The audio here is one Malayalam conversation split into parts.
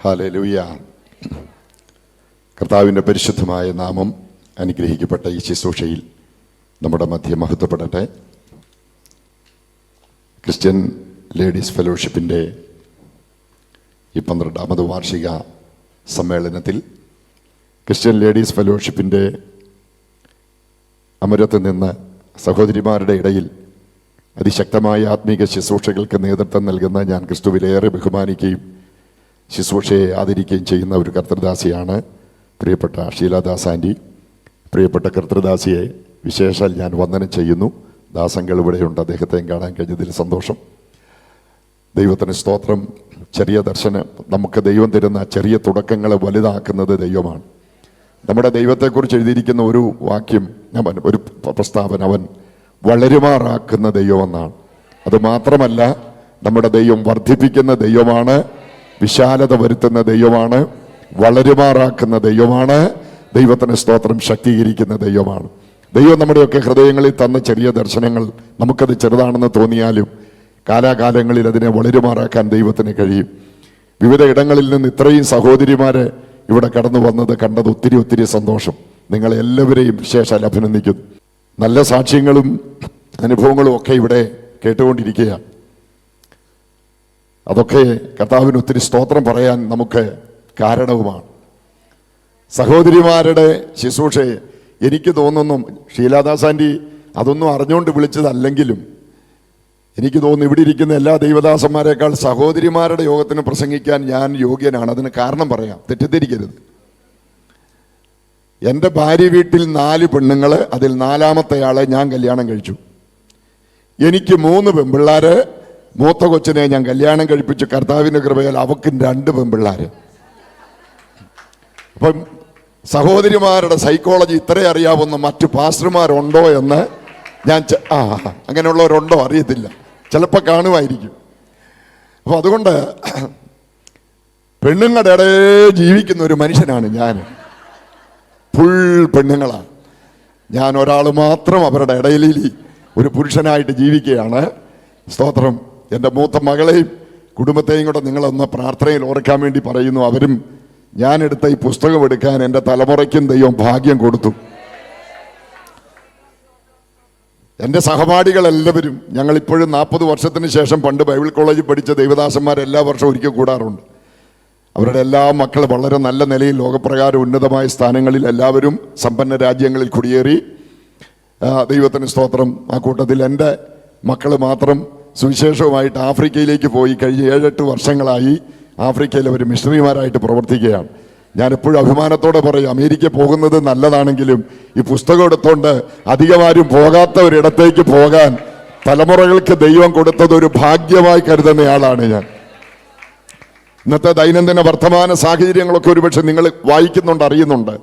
ഹല്ലേലൂയ. കർത്താവിൻ്റെ പരിശുദ്ധമായ നാമം അനുഗ്രഹിക്കപ്പെട്ട ഈ ശുശ്രൂഷയിൽ നമ്മുടെ മധ്യം മഹത്വപ്പെടട്ടെ. ക്രിസ്ത്യൻ ലേഡീസ് ഫെലോഷിപ്പിൻ്റെ ഈ 12ാമത് വാർഷിക സമ്മേളനത്തിൽ ക്രിസ്ത്യൻ ലേഡീസ് ഫെലോഷിപ്പിൻ്റെ അമരത്ത് നിന്ന് സഹോദരിമാരുടെ ഇടയിൽ അതിശക്തമായ ആത്മീക ശുശ്രൂഷകൾക്ക് നേതൃത്വം നൽകുന്ന ഞാൻ ക്രിസ്തുവിലേറെ ബഹുമാനിക്കുകയും ശുശ്രൂഷയെ ആദരിക്കുകയും ചെയ്യുന്ന ഒരു കർത്തൃദാസിയാണ് പ്രിയപ്പെട്ട ഷീലാദാസ് ആൻറ്റി. പ്രിയപ്പെട്ട കർത്തൃദാസിയെ വിശേഷാൽ ഞാൻ വന്ദനം ചെയ്യുന്നു. ദാസങ്ങൾ ഇവിടെയുണ്ട്, അദ്ദേഹത്തെയും കാണാൻ കഴിഞ്ഞതിൽ സന്തോഷം. ദൈവത്തിന് സ്തോത്രം. ചെറിയ ദർശനം, നമുക്ക് ദൈവം തരുന്ന ചെറിയ തുടക്കങ്ങളെ വലുതാക്കുന്നത് ദൈവമാണ്. നമ്മുടെ ദൈവത്തെക്കുറിച്ച് എഴുതിയിരിക്കുന്ന ഒരു വാക്യം, ഒരു പ്രസ്താവന, അവൻ വളരുമാറാക്കുന്ന ദൈവമെന്നാണ്. അതുമാത്രമല്ല, നമ്മുടെ ദൈവം വർദ്ധിപ്പിക്കുന്ന ദൈവമാണ്, വിശാലത വരുത്തുന്ന ദൈവമാണ്, വളരുമാറാക്കുന്ന ദൈവമാണ്, ദൈവത്തിന് സ്തോത്രം ശക്തീകരിക്കുന്ന ദൈവമാണ്. ദൈവം നമ്മുടെയൊക്കെ ഹൃദയങ്ങളിൽ തന്ന ചെറിയ ദർശനങ്ങൾ നമുക്കത് ചെറുതാണെന്ന് തോന്നിയാലും കാലാകാലങ്ങളിൽ അതിനെ വളരുമാറാക്കാൻ ദൈവത്തിന് കഴിയും. വിവിധ ഇടങ്ങളിൽ നിന്ന് ഇത്രയും സഹോദരിമാരെ ഇവിടെ കടന്നു വന്നത് കണ്ടത് ഒത്തിരി ഒത്തിരി സന്തോഷം. നിങ്ങളെല്ലാവരെയും വിശേഷാൽ അഭിനന്ദിക്കുന്നു. നല്ല സാക്ഷ്യങ്ങളും അനുഭവങ്ങളും ഒക്കെ ഇവിടെ കേട്ടുകൊണ്ടിരിക്കുകയാണ്. അതൊക്കെ കർത്താവിന് ഒത്തിരി സ്തോത്രം പറയാൻ നമുക്ക് കാരണവുമാണ്. സഹോദരിമാരുടെ ശുശ്രൂഷയെ എനിക്ക് തോന്നുന്നു, ഷീലാദാസ് ആൻറ്റി അതൊന്നും അറിഞ്ഞുകൊണ്ട് വിളിച്ചതല്ലെങ്കിലും എനിക്ക് തോന്നുന്നു ഇവിടെ ഇരിക്കുന്ന എല്ലാ ദൈവദാസന്മാരെക്കാൾ സഹോദരിമാരുടെ യോഗത്തിന് പ്രസംഗിക്കാൻ ഞാൻ യോഗ്യനാണ്. അതിന് കാരണം പറയാം, തെറ്റിദ്ധരിക്കരുത്. എൻ്റെ ഭാര്യ വീട്ടിൽ 4 പെണ്ണുങ്ങൾ, അതിൽ 4ാമത്തെയാളെ ഞാൻ കല്യാണം കഴിച്ചു. എനിക്ക് 3 പെൺപിള്ളാര്. മൂത്ത കൊച്ചിനെ ഞാൻ കല്യാണം കഴിപ്പിച്ചു. കർത്താവിൻ്റെ കൃപയാൽ അവക്കും 2 പെൺപിള്ളാര്. അപ്പം സഹോദരിമാരുടെ സൈക്കോളജി ഇത്രയും അറിയാവുന്ന മറ്റു പാസ്റ്റർമാരുണ്ടോ എന്ന് ഞാൻ അങ്ങനെയുള്ളവരുണ്ടോ അറിയത്തില്ല, ചിലപ്പോൾ കാണുമായിരിക്കും. അപ്പോൾ അതുകൊണ്ട് പെണ്ണുങ്ങളുടെ ഇടയിൽ ജീവിക്കുന്ന ഒരു മനുഷ്യനാണ് ഞാൻ. ഫുൾ പെണ്ണുങ്ങളാണ്. ഞാൻ ഒരാൾ മാത്രം അവരുടെ ഇടയിൽ ഒരു പുരുഷനായിട്ട് ജീവിക്കുകയാണ്. സ്തോത്രം. എൻ്റെ മൂത്ത മകളെയും കുടുംബത്തെയും കൂടെ നിങ്ങളൊന്ന് പ്രാർത്ഥനയിൽ ഓർക്കാൻ വേണ്ടി പറയുന്നു. അവരും ഞാനെടുത്ത ഈ പുസ്തകം എടുക്കാൻ എൻ്റെ തലമുറയ്ക്കും ദൈവം ഭാഗ്യം കൊടുത്തു. എൻ്റെ സഹപാഠികളെല്ലാവരും, ഞങ്ങളിപ്പോഴും 40 വർഷത്തിന് ശേഷം പണ്ട് ബൈബിൾ കോളേജിൽ പഠിച്ച ദൈവദാസന്മാർ എല്ലാ വർഷവും ഒരിക്കൽ കൂടാറുണ്ട്. അവരുടെ എല്ലാ മക്കൾ വളരെ നല്ല നിലയിൽ ലോകപ്രകാരം ഉന്നതമായ സ്ഥാനങ്ങളിൽ, എല്ലാവരും സമ്പന്ന രാജ്യങ്ങളിൽ കുടിയേറി. ദൈവത്തിന് സ്തോത്രം. ആ കൂട്ടത്തിൽ എൻ്റെ മക്കൾ മാത്രം സുവിശേഷവുമായിട്ട് ആഫ്രിക്കയിലേക്ക് പോയി. കഴിഞ്ഞ 7-8 വർഷങ്ങളായി ആഫ്രിക്കയിൽ അവർ മിഷണറിമാരായിട്ട് പ്രവർത്തിക്കുകയാണ്. ഞാൻ എപ്പോഴും അഭിമാനത്തോടെ പറയും, അമേരിക്ക പോകുന്നത് നല്ലതാണെങ്കിലും ഈ പുസ്തകം എടുത്തുകൊണ്ട് അധികമാരും പോകാത്ത ഒരിടത്തേക്ക് പോകാൻ തലമുറകൾക്ക് ദൈവം കൊടുത്തത് ഒരു ഭാഗ്യമായി കരുതുന്നയാളാണ് ഞാൻ. ഇന്നത്തെ ദൈനംദിന വർത്തമാന സാഹചര്യങ്ങളൊക്കെ ഒരുപക്ഷെ നിങ്ങൾ വായിക്കുന്നുണ്ട്, അറിയുന്നുണ്ട്.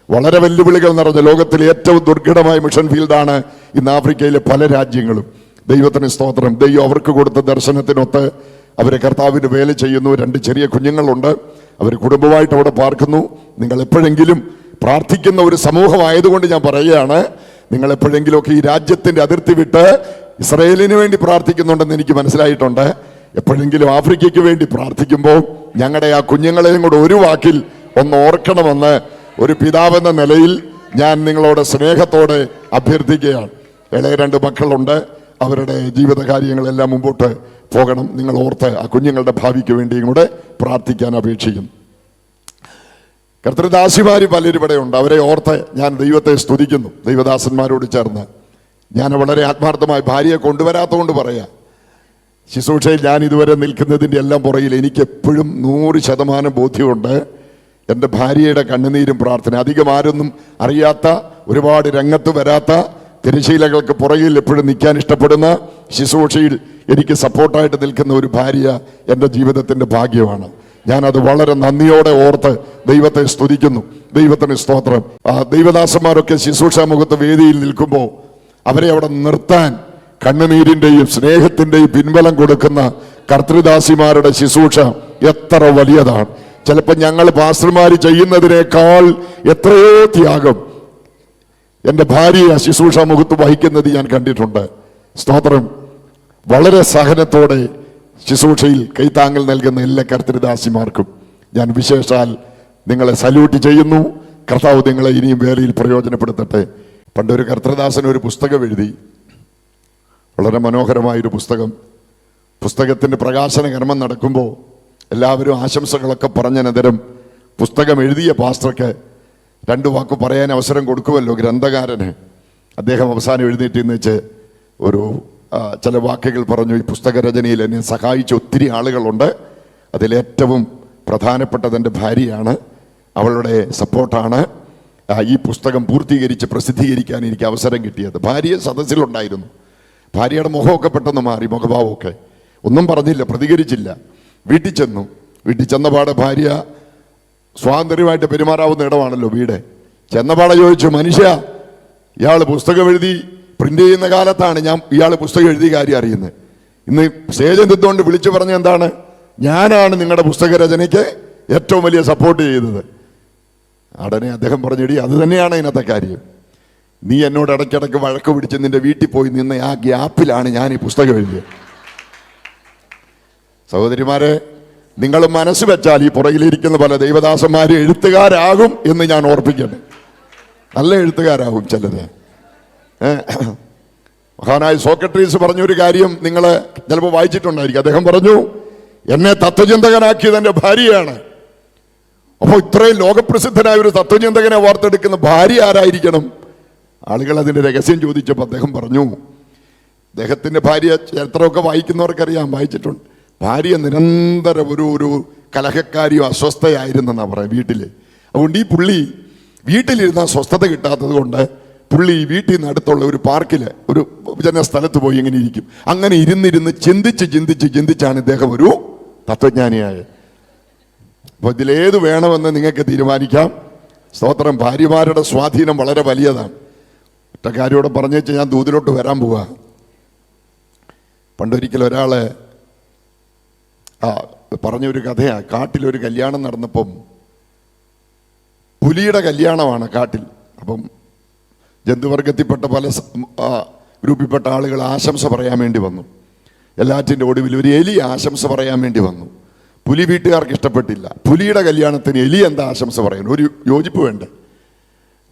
വളരെ വെല്ലുവിളികൾ നിറഞ്ഞ ലോകത്തിലെ ഏറ്റവും ദുർഘടമായ മിഷൻ ഫീൽഡാണ് ഇന്ന് ആഫ്രിക്കയിലെ പല രാജ്യങ്ങളും. ദൈവത്തിന് സ്തോത്രം. ദൈവം അവർക്ക് കൊടുത്ത ദർശനത്തിനൊത്ത് അവരെ കർത്താവിന് വേല ചെയ്യുന്നു. 2 ചെറിയ കുഞ്ഞുങ്ങളുണ്ട്. അവർ കുടുംബമായിട്ട് അവിടെ പാർക്കുന്നു. നിങ്ങൾ എപ്പോഴെങ്കിലും പ്രാർത്ഥിക്കുന്ന ഒരു സമൂഹമായതുകൊണ്ട് ഞാൻ പറയുകയാണ്, നിങ്ങൾ എപ്പോഴെങ്കിലുമൊക്കെ ഈ രാജ്യത്തിൻ്റെ അതിർത്തി വിട്ട് ഇസ്രായേലിന് വേണ്ടി പ്രാർത്ഥിക്കുന്നുണ്ടെന്ന് എനിക്ക് മനസ്സിലായിട്ടുണ്ട്. എപ്പോഴെങ്കിലും ആഫ്രിക്കയ്ക്ക് വേണ്ടി പ്രാർത്ഥിക്കുമ്പോൾ ഞങ്ങളുടെ ആ കുഞ്ഞുങ്ങളെയും കൂടെ ഒരു വാക്കിൽ ഒന്ന് ഓർക്കണമെന്ന് ഒരു പിതാവെന്ന നിലയിൽ ഞാൻ നിങ്ങളോട് സ്നേഹത്തോടെ അഭ്യർത്ഥിക്കുകയാണ്. ഇളയ 2 മക്കളുണ്ട്. അവരുടെ ജീവിത കാര്യങ്ങളെല്ലാം മുമ്പോട്ട് പോകണം. നിങ്ങൾ ഓർത്ത് ആ കുഞ്ഞുങ്ങളുടെ ഭാവിക്ക് വേണ്ടിയും കൂടെ പ്രാർത്ഥിക്കാൻ അപേക്ഷിക്കുന്നു. കർത്തൃദാസിമാര് പലരും ഇവിടെ ഉണ്ട്. അവരെ ഓർത്ത് ഞാൻ ദൈവത്തെ സ്തുതിക്കുന്നു. ദൈവദാസന്മാരോട് ചേർന്ന് ഞാൻ വളരെ ആത്മാർത്ഥമായി, ഭാര്യയെ കൊണ്ടുവരാത്തതുകൊണ്ട് പറയാം, ശുശ്രൂഷയിൽ ഞാൻ ഇതുവരെ നിൽക്കുന്നതിൻ്റെ എല്ലാം പുറകിൽ എനിക്കെപ്പോഴും 100% ബോധ്യമുണ്ട്. എൻ്റെ ഭാര്യയുടെ കണ്ണുനീരും പ്രാർത്ഥന. അധികം ആരൊന്നും അറിയാത്ത, ഒരുപാട് രംഗത്ത് വരാത്ത, തിരശീലകൾക്ക് പുറകിൽ എപ്പോഴും നിൽക്കാൻ ഇഷ്ടപ്പെടുന്ന, ശുശ്രൂഷയിൽ എനിക്ക് സപ്പോർട്ടായിട്ട് നിൽക്കുന്ന ഒരു ഭാര്യ എൻ്റെ ജീവിതത്തിൻ്റെ ഭാഗ്യമാണ്. ഞാനത് വളരെ നന്ദിയോടെ ഓർത്ത് ദൈവത്തെ സ്തുതിക്കുന്നു. ദൈവത്തിന് സ്തോത്രം. ദൈവദാസന്മാരൊക്കെ ശുശ്രൂഷാ മുഖത്ത് വേദിയിൽ നിൽക്കുമ്പോൾ അവരെ അവിടെ നിർത്താൻ കണ്ണുനീരിൻ്റെയും സ്നേഹത്തിൻ്റെയും പിൻബലം കൊടുക്കുന്ന കർത്തൃദാസിമാരുടെ ശുശ്രൂഷ എത്ര വലിയതാണ്. ചിലപ്പോൾ ഞങ്ങൾ പാസ്റ്റർമാർ ചെയ്യുന്നതിനേക്കാൾ എത്രയോ ത്യാഗം എൻ്റെ ഭാര്യയെ ശുശ്രൂഷ മുഖത്ത് വഹിക്കുന്നത് ഞാൻ കണ്ടിട്ടുണ്ട്. സ്തോത്രം. വളരെ സഹനത്തോടെ ശുശ്രൂഷയിൽ കൈത്താങ്ങൽ നൽകുന്ന എല്ലാ കർത്തൃദാസിമാർക്കും ഞാൻ വിശേഷാൽ നിങ്ങളെ സല്യൂട്ട് ചെയ്യുന്നു. കർത്താവ് നിങ്ങളെ ഇനിയും വേലയിൽ പ്രയോജനപ്പെടുത്തട്ടെ. പണ്ടൊരു കർത്തൃദാസൻ ഒരു പുസ്തകം എഴുതി, വളരെ മനോഹരമായൊരു പുസ്തകം. പുസ്തകത്തിൻ്റെ പ്രകാശന കർമ്മം നടക്കുമ്പോൾ എല്ലാവരും ആശംസകളൊക്കെ പറഞ്ഞതിനന്തരം പുസ്തകം എഴുതിയ പാസ്റ്റർക്ക് 2 വാക്ക് പറയാൻ അവസരം കൊടുക്കുമല്ലോ ഗ്രന്ഥകാരന്. അദ്ദേഹം അവസാനം എഴുന്നേറ്റെന്ന് വെച്ച് ഒരു ചില വാക്കുകൾ പറഞ്ഞു. ഈ പുസ്തകരചനയിൽ എന്നെ സഹായിച്ച ഒത്തിരി ആളുകളുണ്ട്, അതിലേറ്റവും പ്രധാനപ്പെട്ടത് എൻ്റെ ഭാര്യയാണ്, അവളുടെ സപ്പോർട്ടാണ് ഈ പുസ്തകം പൂർത്തീകരിച്ച് പ്രസിദ്ധീകരിക്കാൻ എനിക്ക് അവസരം കിട്ടിയത്. ഭാര്യ സദസ്സിലുണ്ടായിരുന്നു. ഭാര്യയുടെ മുഖമൊക്കെ പെട്ടെന്ന് മാറി, മുഖഭാവമൊക്കെ. ഒന്നും പറഞ്ഞില്ല, പ്രതികരിച്ചില്ല. വീട്ടിൽ ചെന്നപാടെ ഭാര്യ സ്വാതന്ത്ര്യമായിട്ട് പെരുമാറാവുന്ന ഇടമാണല്ലോ വീട്. ചെന്നപാടെ ചോദിച്ചു, മനുഷ്യ ഇയാൾ പുസ്തകം എഴുതി പ്രിന്റ് ചെയ്യുന്ന കാലത്താണ് ഞാൻ ഇയാൾ പുസ്തകം എഴുതിയ കാര്യം അറിയുന്നത്. ഇന്ന് സ്റ്റേജിൽ നിന്നുകൊണ്ട് വിളിച്ചു പറഞ്ഞ എന്താണ്, ഞാനാണ് നിങ്ങളുടെ പുസ്തക രചനയ്ക്ക് ഏറ്റവും വലിയ സപ്പോർട്ട് ചെയ്തത്. ഉടനെ അദ്ദേഹം പറഞ്ഞിടി, അത് തന്നെയാണ് ഇതിനകത്തെ കാര്യം. നീ എന്നോട് ഇടയ്ക്കിടയ്ക്ക് വഴക്ക് പിടിച്ച് നിന്റെ വീട്ടിൽ പോയി നിന്ന് ആ ഗ്യാപ്പിലാണ് ഞാൻ ഈ പുസ്തകം എഴുതിയത്. സഹോദരിമാരെ, നിങ്ങൾ മനസ്സ് വെച്ചാൽ ഈ പുറകിലിരിക്കുന്ന പല ദൈവദാസന്മാരും എഴുത്തുകാരാകും എന്ന് ഞാൻ ഓർപ്പിക്കട്ടെ. നല്ല എഴുത്തുകാരാകും ചിലര്. മഹാനായ സോക്രട്ടീസ് പറഞ്ഞൊരു കാര്യം നിങ്ങൾ ചിലപ്പോൾ വായിച്ചിട്ടുണ്ടായിരിക്കും. അദ്ദേഹം പറഞ്ഞു, എന്നെ തത്വചിന്തകനാക്കിയത് എൻ്റെ ഭാര്യയാണ്. അപ്പോൾ ഇത്രയും ലോകപ്രസിദ്ധനായ ഒരു തത്വചിന്തകനെ വാർത്തെടുക്കുന്ന ഭാര്യ ആരായിരിക്കണം? ആളുകൾ അതിൻ്റെ രഹസ്യം ചോദിച്ചപ്പോൾ അദ്ദേഹം പറഞ്ഞു, അദ്ദേഹത്തിൻ്റെ ഭാര്യ ചരിത്രമൊക്കെ വായിക്കുന്നവർക്കറിയാം, വായിച്ചിട്ടുണ്ട്. ഭാര്യ നിരന്തരം ഒരു കലഹക്കാരിയോ അസ്വസ്ഥയായിരുന്നെന്നാണ് പറയാം വീട്ടിൽ. അതുകൊണ്ട് ഈ പുള്ളി വീട്ടിലിരുന്ന സ്വസ്ഥത കിട്ടാത്തത് കൊണ്ട് പുള്ളി വീട്ടിൽ നിന്ന് അടുത്തുള്ള ഒരു പാർക്കിൽ ഒരു ജനസ്ഥലത്ത് പോയി ഇങ്ങനെ ഇരിക്കും. അങ്ങനെ ഇരുന്നിരുന്ന് ചിന്തിച്ചാണ് ഇദ്ദേഹം ഒരു തത്വജ്ഞാനിയായത്. അപ്പോൾ ഇതിലേത് വേണമെന്ന് നിങ്ങൾക്ക് തീരുമാനിക്കാം. സ്തോത്രം. ഭാര്യമാരുടെ സ്വാധീനം വളരെ വലിയതാണ്. ഒറ്റ കാര്യോടെ പറഞ്ഞു വെച്ചാൽ ഞാൻ ദൂതിലോട്ട് വരാൻ പോവാ. പണ്ടൊരിക്കൽ ഒരാള് പറഞ്ഞൊരു കഥയാണ്. കാട്ടിലൊരു കല്യാണം നടന്നപ്പം, പുലിയുടെ കല്യാണമാണ് കാട്ടിൽ. അപ്പം ജന്തുവർഗത്തിൽപ്പെട്ട പല ഗ്രൂപ്പിൽപ്പെട്ട ആളുകൾ ആശംസ പറയാൻ വേണ്ടി വന്നു. എല്ലാറ്റിൻ്റെ ഒടുവിൽ ഒരു എലി ആശംസ പറയാൻ വേണ്ടി വന്നു. പുലി വീട്ടുകാർക്ക് ഇഷ്ടപ്പെട്ടില്ല. പുലിയുടെ കല്യാണത്തിന് എലി എന്താ ആശംസ പറയുന്നു? ഒരു യോജിപ്പ് വേണ്ടേ?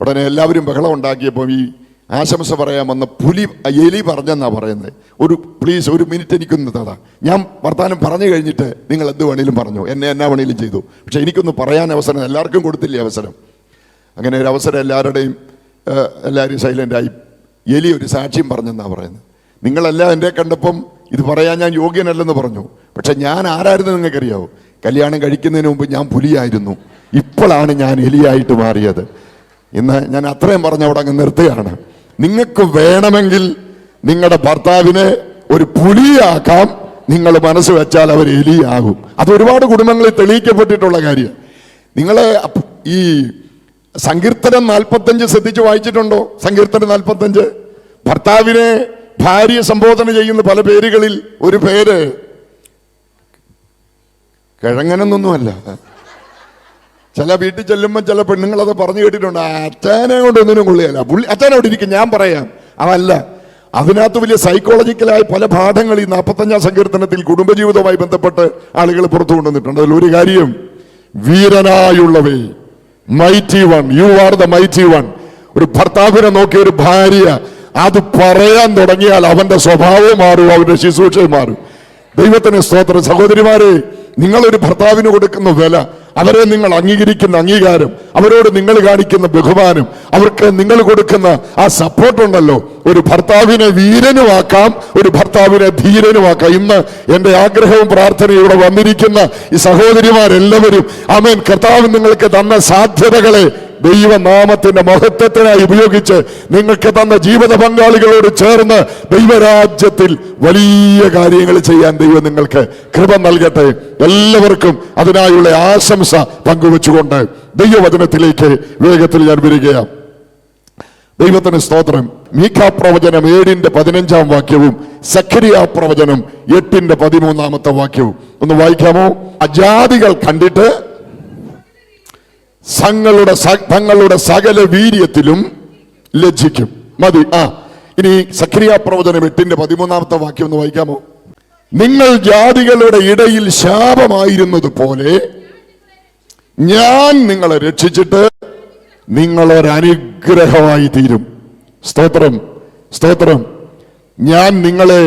ഉടനെ എല്ലാവരും ബഹളം ഉണ്ടാക്കിയപ്പോൾ ഈ ആശംസ പറയാൻ വന്ന എലി പറഞ്ഞെന്നാ പറയുന്നത്, പ്ലീസ് ഒരു മിനിറ്റ് എനിക്കൊന്ന് തടാ, ഞാൻ വർത്താനം പറഞ്ഞു കഴിഞ്ഞിട്ട് നിങ്ങൾ എന്ത് വേണേലും പറഞ്ഞു, എന്നെ എന്നാ വേണേലും ചെയ്തു, പക്ഷെ എനിക്കൊന്ന് പറയാൻ അവസരം എല്ലാവർക്കും കൊടുത്തില്ലേ അവസരം. അങ്ങനെ ഒരു അവസരം എല്ലാവരും സൈലൻ്റായി. എലി ഒരു സാക്ഷ്യം പറഞ്ഞെന്നാ പറയുന്നത്. നിങ്ങളെല്ലാം എൻ്റെ കണ്ടപ്പം ഇത് പറയാൻ ഞാൻ യോഗ്യനല്ലെന്ന് പറഞ്ഞു. പക്ഷെ ഞാൻ ആരായിരുന്നു നിങ്ങൾക്കറിയാവോ? കല്യാണം കഴിക്കുന്നതിന് മുമ്പ് ഞാൻ പുലിയായിരുന്നു, ഇപ്പോഴാണ് ഞാൻ എലിയായിട്ട് മാറിയത്. ഇന്ന് ഞാൻ അത്രയും പറഞ്ഞ അവിടെ അങ്ങ് നിർത്തുകയാണ്. നിങ്ങൾക്ക് വേണമെങ്കിൽ നിങ്ങളുടെ ഭർത്താവിനെ ഒരു പുലിയാക്കാം, നിങ്ങൾ മനസ്സ് വെച്ചാൽ അവർ എലിയാകും. അത് ഒരുപാട് കുടുംബങ്ങളിൽ തെളിയിക്കപ്പെട്ടിട്ടുള്ള കാര്യം. നിങ്ങൾ ഈ സങ്കീർത്തനം 45 ശ്രദ്ധിച്ച് വായിച്ചിട്ടുണ്ടോ? സങ്കീർത്തനം 45 ഭർത്താവിനെ ഭാര്യ സംബോധന ചെയ്യുന്ന പല പേരുകളിൽ ഒരു പേര് കിഴങ്ങനെന്നൊന്നുമല്ല. ചില വീട്ടിൽ ചെല്ലുമ്പോൾ ചില പെണ്ണുങ്ങളത് പറഞ്ഞു കേട്ടിട്ടുണ്ട്, അച്ഛനെ കൊണ്ട് ഒന്നിനും കൊള്ളിയല്ല, അച്ഛനോട് ഇരിക്കും, ഞാൻ പറയാം. അതല്ല, അതിനകത്ത് വലിയ സൈക്കോളജിക്കലായ പല പാഠങ്ങൾ ഈ 45 സങ്കീർത്തനത്തിൽ കുടുംബജീവിതവുമായി ബന്ധപ്പെട്ട് ആളുകൾ പുറത്തു കൊണ്ടുവന്നിട്ടുണ്ട്. അതിലൊരു കാര്യം, വീരനായുള്ളവേ, mighty one, you are the mighty one. ഒരു ഭർത്താവിനെ നോക്കിയ ഒരു ഭാര്യ അത് പറയാൻ തുടങ്ങിയാൽ അവന്റെ സ്വഭാവം മാറും, അവന്റെ ശുശ്രൂഷയും മാറും. ദൈവത്തിന് സ്തോത്രം. സഹോദരിമാരെ, നിങ്ങളൊരു ഭർത്താവിന് കൊടുക്കുന്ന വില, അവരെ നിങ്ങൾ അംഗീകരിക്കുന്ന അംഗീകാരം, അവരോട് നിങ്ങൾ കാണിക്കുന്ന ബഹുമാനം, അവർക്ക് നിങ്ങൾ കൊടുക്കുന്ന ആ സപ്പോർട്ടുണ്ടല്ലോ, ഒരു ഭർത്താവിനെ വീരനുമാക്കാം, ഒരു ഭർത്താവിനെ ധീരനുമാക്കാം. ഇന്ന് എൻ്റെ ആഗ്രഹവും പ്രാർത്ഥനയും ഇവിടെ വന്നിരിക്കുന്ന ഈ സഹോദരിമാരെല്ലാവരും ആമേൻ, കർത്താവ് നിങ്ങൾക്ക് തന്ന സാധ്യതകളെ ദൈവനാമത്തിന്റെ മഹത്വത്തിനായി ഉപയോഗിച്ച് നിങ്ങൾക്ക് തന്ന ജീവിത പങ്കാളികളോട് ചേർന്ന് ദൈവരാജ്യത്തിൽ വലിയ കാര്യങ്ങൾ ചെയ്യാൻ ദൈവം നിങ്ങൾക്ക് കൃപ നൽകട്ടെ. എല്ലാവർക്കും അതിനായുള്ള ആശംസ പങ്കുവെച്ചുകൊണ്ട് ദൈവവചനത്തിലേക്ക് വേഗത്തിൽ ഞാൻ വരികയാണ്. ദൈവത്തിന് സ്തോത്രം. മീഖാ പ്രവചനം 7:15 വാക്യവും സഖരിയ പ്രവചനം 8:13 വാക്യവും ഒന്ന് വായിക്കാമോ? അജാതികൾ കണ്ടിട്ട് തങ്ങളുടെ സകല വീര്യത്തിലും ലജ്ജിക്കും. മതി. ഇനി സഖരിയ പ്രവചനം 8:13 വാക്യം ഒന്ന് വായിക്കാമോ? നിങ്ങൾ ജാതികളുടെ ഇടയിൽ ശാപമായിരുന്നത് പോലെ ഞാൻ നിങ്ങളെ രക്ഷിച്ചിട്ട് നിങ്ങളൊരനുഗ്രഹമായി തീരും. സ്തോത്രം, സ്തോത്രം. ഞാൻ നിങ്ങളെ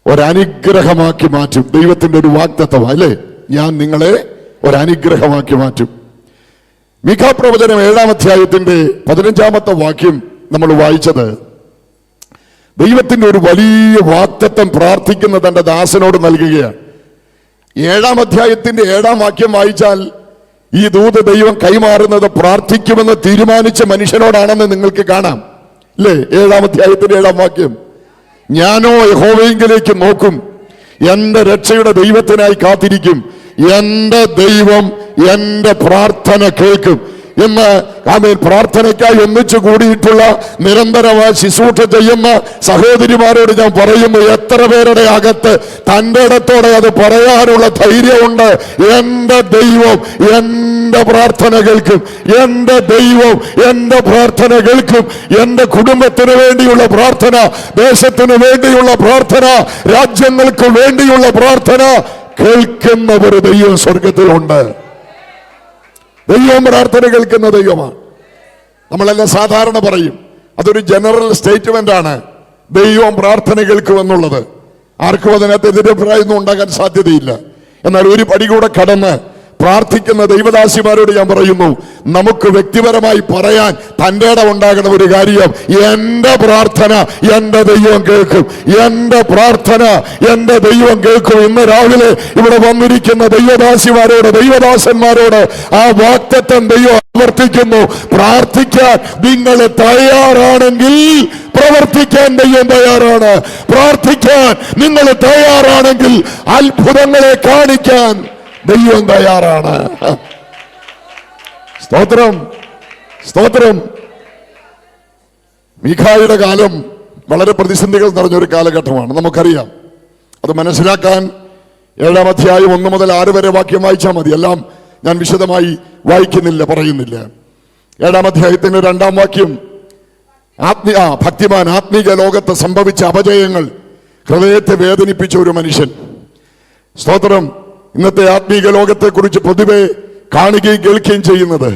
ഒരനുഗ്രഹമാക്കി മാറ്റും. ദൈവത്തിന്റെ ഒരു വാഗ്ദത്തം അല്ലേ? ഞാൻ നിങ്ങളെ ഒരനുഗ്രഹമാക്കി മാറ്റും. മീഖാ പ്രവചനം 7-ാം അധ്യായത്തിന്റെ 15-ാമത്തെ വാക്യം നമ്മൾ വായിച്ചത് ദൈവത്തിന്റെ ഒരു വലിയ വാഗ്ദത്തം പ്രാർത്ഥിക്കുന്ന തന്റെ ദാസനോട് നൽകുകയാണ്. 7-ാം അധ്യായത്തിന്റെ 7-ാം വാക്യം വായിച്ചാൽ ഈ ദൂത് ദൈവം കൈമാറുന്നത് പ്രാർത്ഥിക്കുമെന്ന് തീരുമാനിച്ച മനുഷ്യനോടാണെന്ന് നിങ്ങൾക്ക് കാണാം അല്ലേ? 7-ാം അധ്യായത്തിന്റെ 7-ാം വാക്യം, ഞാനോ യഹോവയിലേക്ക് നോക്കും, എന്റെ രക്ഷയുടെ ദൈവത്തിനായി കാത്തിരിക്കും, എന്റെ ദൈവം എന്റെ പ്രാർത്ഥന കേൾക്കും എന്ന് ആമേൻ. പ്രാർത്ഥനയ്ക്കായി ഒന്നിച്ചു കൂടിയിട്ടുള്ള നിരന്തരമായി ശുശ്രൂഷ ചെയ്യുന്ന സഹോദരിമാരോട് ഞാൻ പറയുന്നു, എത്ര പേരുടെ അകത്ത് തൻ്റെ ഇടത്തോടെ അത് പറയാനുള്ള ധൈര്യമുണ്ട്? എന്റെ ദൈവം എന്റെ പ്രാർത്ഥന കേൾക്കും, എന്റെ ദൈവം എന്റെ പ്രാർത്ഥന കേൾക്കും. എന്റെ കുടുംബത്തിന് വേണ്ടിയുള്ള പ്രാർത്ഥന, ദേശത്തിന് വേണ്ടിയുള്ള പ്രാർത്ഥന, രാജ്യങ്ങൾക്ക് വേണ്ടിയുള്ള പ്രാർത്ഥന കേൾക്കുന്ന ഒരു ദൈവം സ്വർഗത്തിലുണ്ട്. ദൈവം പ്രാർത്ഥന കേൾക്കുന്ന ദൈവമാണ്. നമ്മളെല്ലാം സാധാരണ പറയും, അതൊരു ജനറൽ സ്റ്റേറ്റ്മെന്റ് ആണ്, ദൈവം പ്രാർത്ഥന കേൾക്കുമെന്നുള്ളത്. ആർക്കും അതിനകത്ത് എതിരഭിപ്രായമൊന്നും ഉണ്ടാകാൻ സാധ്യതയില്ല. എന്നാൽ ഒരു പടി കൂടെ കടന്ന് പ്രാർത്ഥിക്കുന്ന ദൈവദാസിമാരോട് ഞാൻ പറയുന്നു, നമുക്ക് വ്യക്തിപരമായി പറയാൻ തൻ്റെ ഇടം ഉണ്ടാകുന്ന ഒരു കാര്യം, എന്റെ പ്രാർത്ഥന എന്റെ ദൈവം കേൾക്കും, എന്റെ പ്രാർത്ഥന എന്റെ ദൈവം കേൾക്കും. ഇന്ന് രാവിലെ ഇവിടെ വന്നിരിക്കുന്ന ദൈവദാസിമാരോട്, ദൈവദാസന്മാരോട് ആ വാഗ്ദത്തം ദൈവം ആവർത്തിക്കുന്നു. പ്രാർത്ഥിക്കാൻ നിങ്ങൾ തയ്യാറാണെങ്കിൽ പ്രവർത്തിക്കാൻ ദൈവം തയ്യാറാണ്. പ്രാർത്ഥിക്കാൻ നിങ്ങൾ തയ്യാറാണെങ്കിൽ അത്ഭുതങ്ങളെ കാണിക്കാൻ ദൈവം തയ്യാറാണ്. സ്തോത്രം, സ്തോത്രം. മീഖായുടെ കാലം വളരെ പ്രതിസന്ധികൾ നിറഞ്ഞൊരു കാലഘട്ടമാണ്, നമുക്കറിയാം. അത് മനസ്സിലാക്കാൻ 7-ാം അധ്യായം 1 മുതൽ 6 വരെ വാക്യം വായിച്ചാൽ മതി. എല്ലാം ഞാൻ വിശദമായി വായിക്കുന്നില്ല, പറയുന്നില്ല. 7-ാം അധ്യായത്തിന്റെ 2-ാം വാക്യം, ഭക്തിമാൻ ആത്മീക ലോകത്ത് സംഭവിച്ച അപജയങ്ങൾ ഹൃദയത്തെ വേദനിപ്പിച്ച ഒരു മനുഷ്യൻ. സ്തോത്രം. ഇന്നത്തെ ആത്മീക ലോകത്തെ കുറിച്ച് പൊതുവെ കാണുകയും കേൾക്കുകയും ചെയ്യുന്നത്,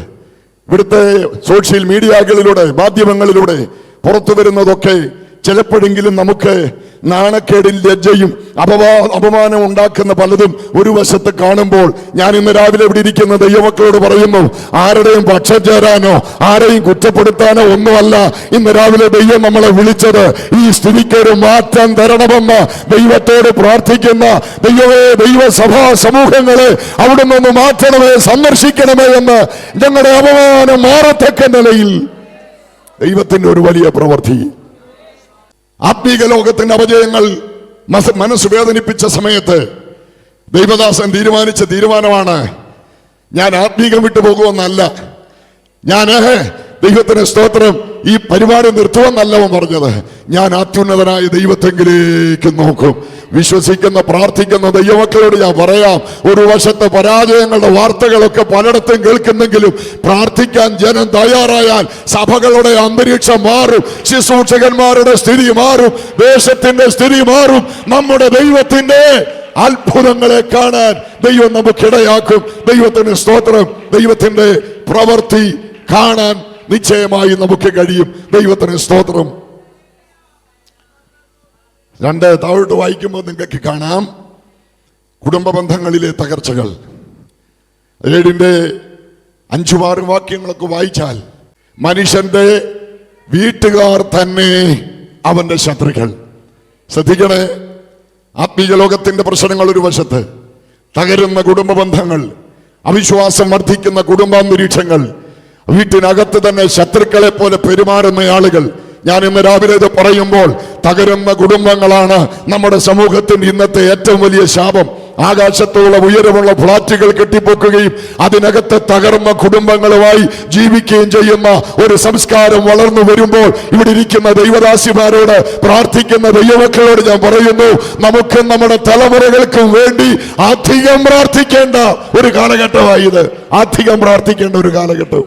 ഇവിടുത്തെ സോഷ്യൽ മീഡിയകളിലൂടെ, മാധ്യമങ്ങളിലൂടെ പുറത്തു വരുന്നതൊക്കെ ചിലപ്പോഴെങ്കിലും നമുക്ക് നാണക്കേടും ലജ്ജയും അപമാനം ഉണ്ടാക്കുന്ന പലതും ഒരു വശത്ത് കാണുമ്പോൾ, ഞാൻ ഇന്ന് രാവിലെ ഇവിടെ ഇരിക്കുന്ന ദൈവമക്കളോട് പറയുന്നു, ആരുടെയും പക്ഷം ചേരാനോ ആരെയും കുറ്റപ്പെടുത്താനോ ഒന്നുമല്ല ഇന്ന് രാവിലെ ദൈവം നമ്മളെ വിളിച്ചത്. ഈ സ്ഥിതിക്കൊരു മാറ്റം തരണമെന്ന് ദൈവത്തോട് പ്രാർത്ഥിക്കുന്ന ദൈവമേ, ദൈവസഭാ സമൂഹങ്ങളെ അവിടുന്ന് ഒന്ന് മാറ്റണമേ, സന്ദർശിക്കണമേ എന്ന് ഞങ്ങളുടെ അപമാനം മാറത്തക്ക നിലയിൽ ദൈവത്തിന്റെ ഒരു വലിയ പ്രവൃത്തി. ആത്മീക ലോകത്തിന്റെ അപജയങ്ങൾ മനസ്സ് വേദനിപ്പിച്ച സമയത്ത് ദൈവദാസൻ തീരുമാനിച്ച തീരുമാനമാണ്, ഞാൻ ആത്മീകം വിട്ടു പോകുമെന്നല്ല, ഞാൻ ദൈവത്തിന് സ്തോത്രം ഈ പരിപാടി നിർത്തുമെന്നല്ലവൻ പറഞ്ഞത്, ഞാൻ അത്യുന്നതനായ ദൈവത്തെങ്കിലേക്ക് നോക്കും. വിശ്വസിക്കുന്ന പ്രാർത്ഥിക്കുന്ന ദൈവമക്കളോട് ഞാൻ പറയാം, ഒരു വശത്തെ പരാജയങ്ങളുടെ വാർത്തകളൊക്കെ പലയിടത്തും കേൾക്കുന്നെങ്കിലും പ്രാർത്ഥിക്കാൻ ജനം തയ്യാറായാൽ സഭകളുടെ അന്തരീക്ഷം മാറും, ശുശ്രൂഷകന്മാരുടെ സ്ഥിതി മാറും, ദേശത്തിന്റെ സ്ഥിതി മാറും. നമ്മുടെ ദൈവത്തിന്റെ അത്ഭുതങ്ങളെ കാണാൻ ദൈവം നമുക്കിടയാക്കും. ദൈവത്തിന് സ്തോത്രം. ദൈവത്തിന്റെ പ്രവൃത്തി കാണാൻ നിശ്ചയമായി നമുക്ക് കഴിയും. ദൈവത്തിന് സ്തോത്രം. 2 താഴോട്ട് വായിക്കുമ്പോൾ നിങ്ങൾക്ക് കാണാം കുടുംബ ബന്ധങ്ങളിലെ തകർച്ചകൾ. 7-ന്റെ 5-6 വാക്യങ്ങളൊക്കെ വായിച്ചാൽ, മനുഷ്യന്റെ വീട്ടുകാർ തന്നെ അവന്റെ ശത്രുക്കൾ. ശ്രദ്ധിക്കണേ, ആത്മീയ ലോകത്തിന്റെ പ്രശ്നങ്ങൾ ഒരു വശത്ത്, തകരുന്ന കുടുംബ ബന്ധങ്ങൾ, അവിശ്വാസം വർദ്ധിക്കുന്ന കുടുംബാന്തരീക്ഷങ്ങൾ, വീട്ടിനകത്ത് തന്നെ ശത്രുക്കളെ പോലെ പെരുമാറുന്ന ആളുകൾ. ഞാൻ ഇന്ന് രാവിലെ ഇത് പറയുമ്പോൾ, തകരുന്ന കുടുംബങ്ങളാണ് നമ്മുടെ സമൂഹത്തിന്റെ ഇന്നത്തെ ഏറ്റവും വലിയ ശാപം. ആകാശത്തോളം ഉയരമുള്ള ഫ്ളാറ്റുകൾ കെട്ടിപ്പൊക്കുകയും അതിനകത്ത് തകർന്ന കുടുംബങ്ങളുമായി ജീവിക്കുകയും ചെയ്യുന്ന ഒരു സംസ്കാരം വളർന്നു വരുമ്പോൾ, ഇവിടെ ഇരിക്കുന്ന ദൈവദാസിമാരോട്, പ്രാർത്ഥിക്കുന്ന ദൈവമക്കളോട് ഞാൻ പറയുന്നു, നമുക്ക് നമ്മുടെ തലമുറകൾക്കും വേണ്ടി അധികം പ്രാർത്ഥിക്കേണ്ട ഒരു കാലഘട്ടമായത്. അധികം പ്രാർത്ഥിക്കേണ്ട ഒരു കാലഘട്ടം.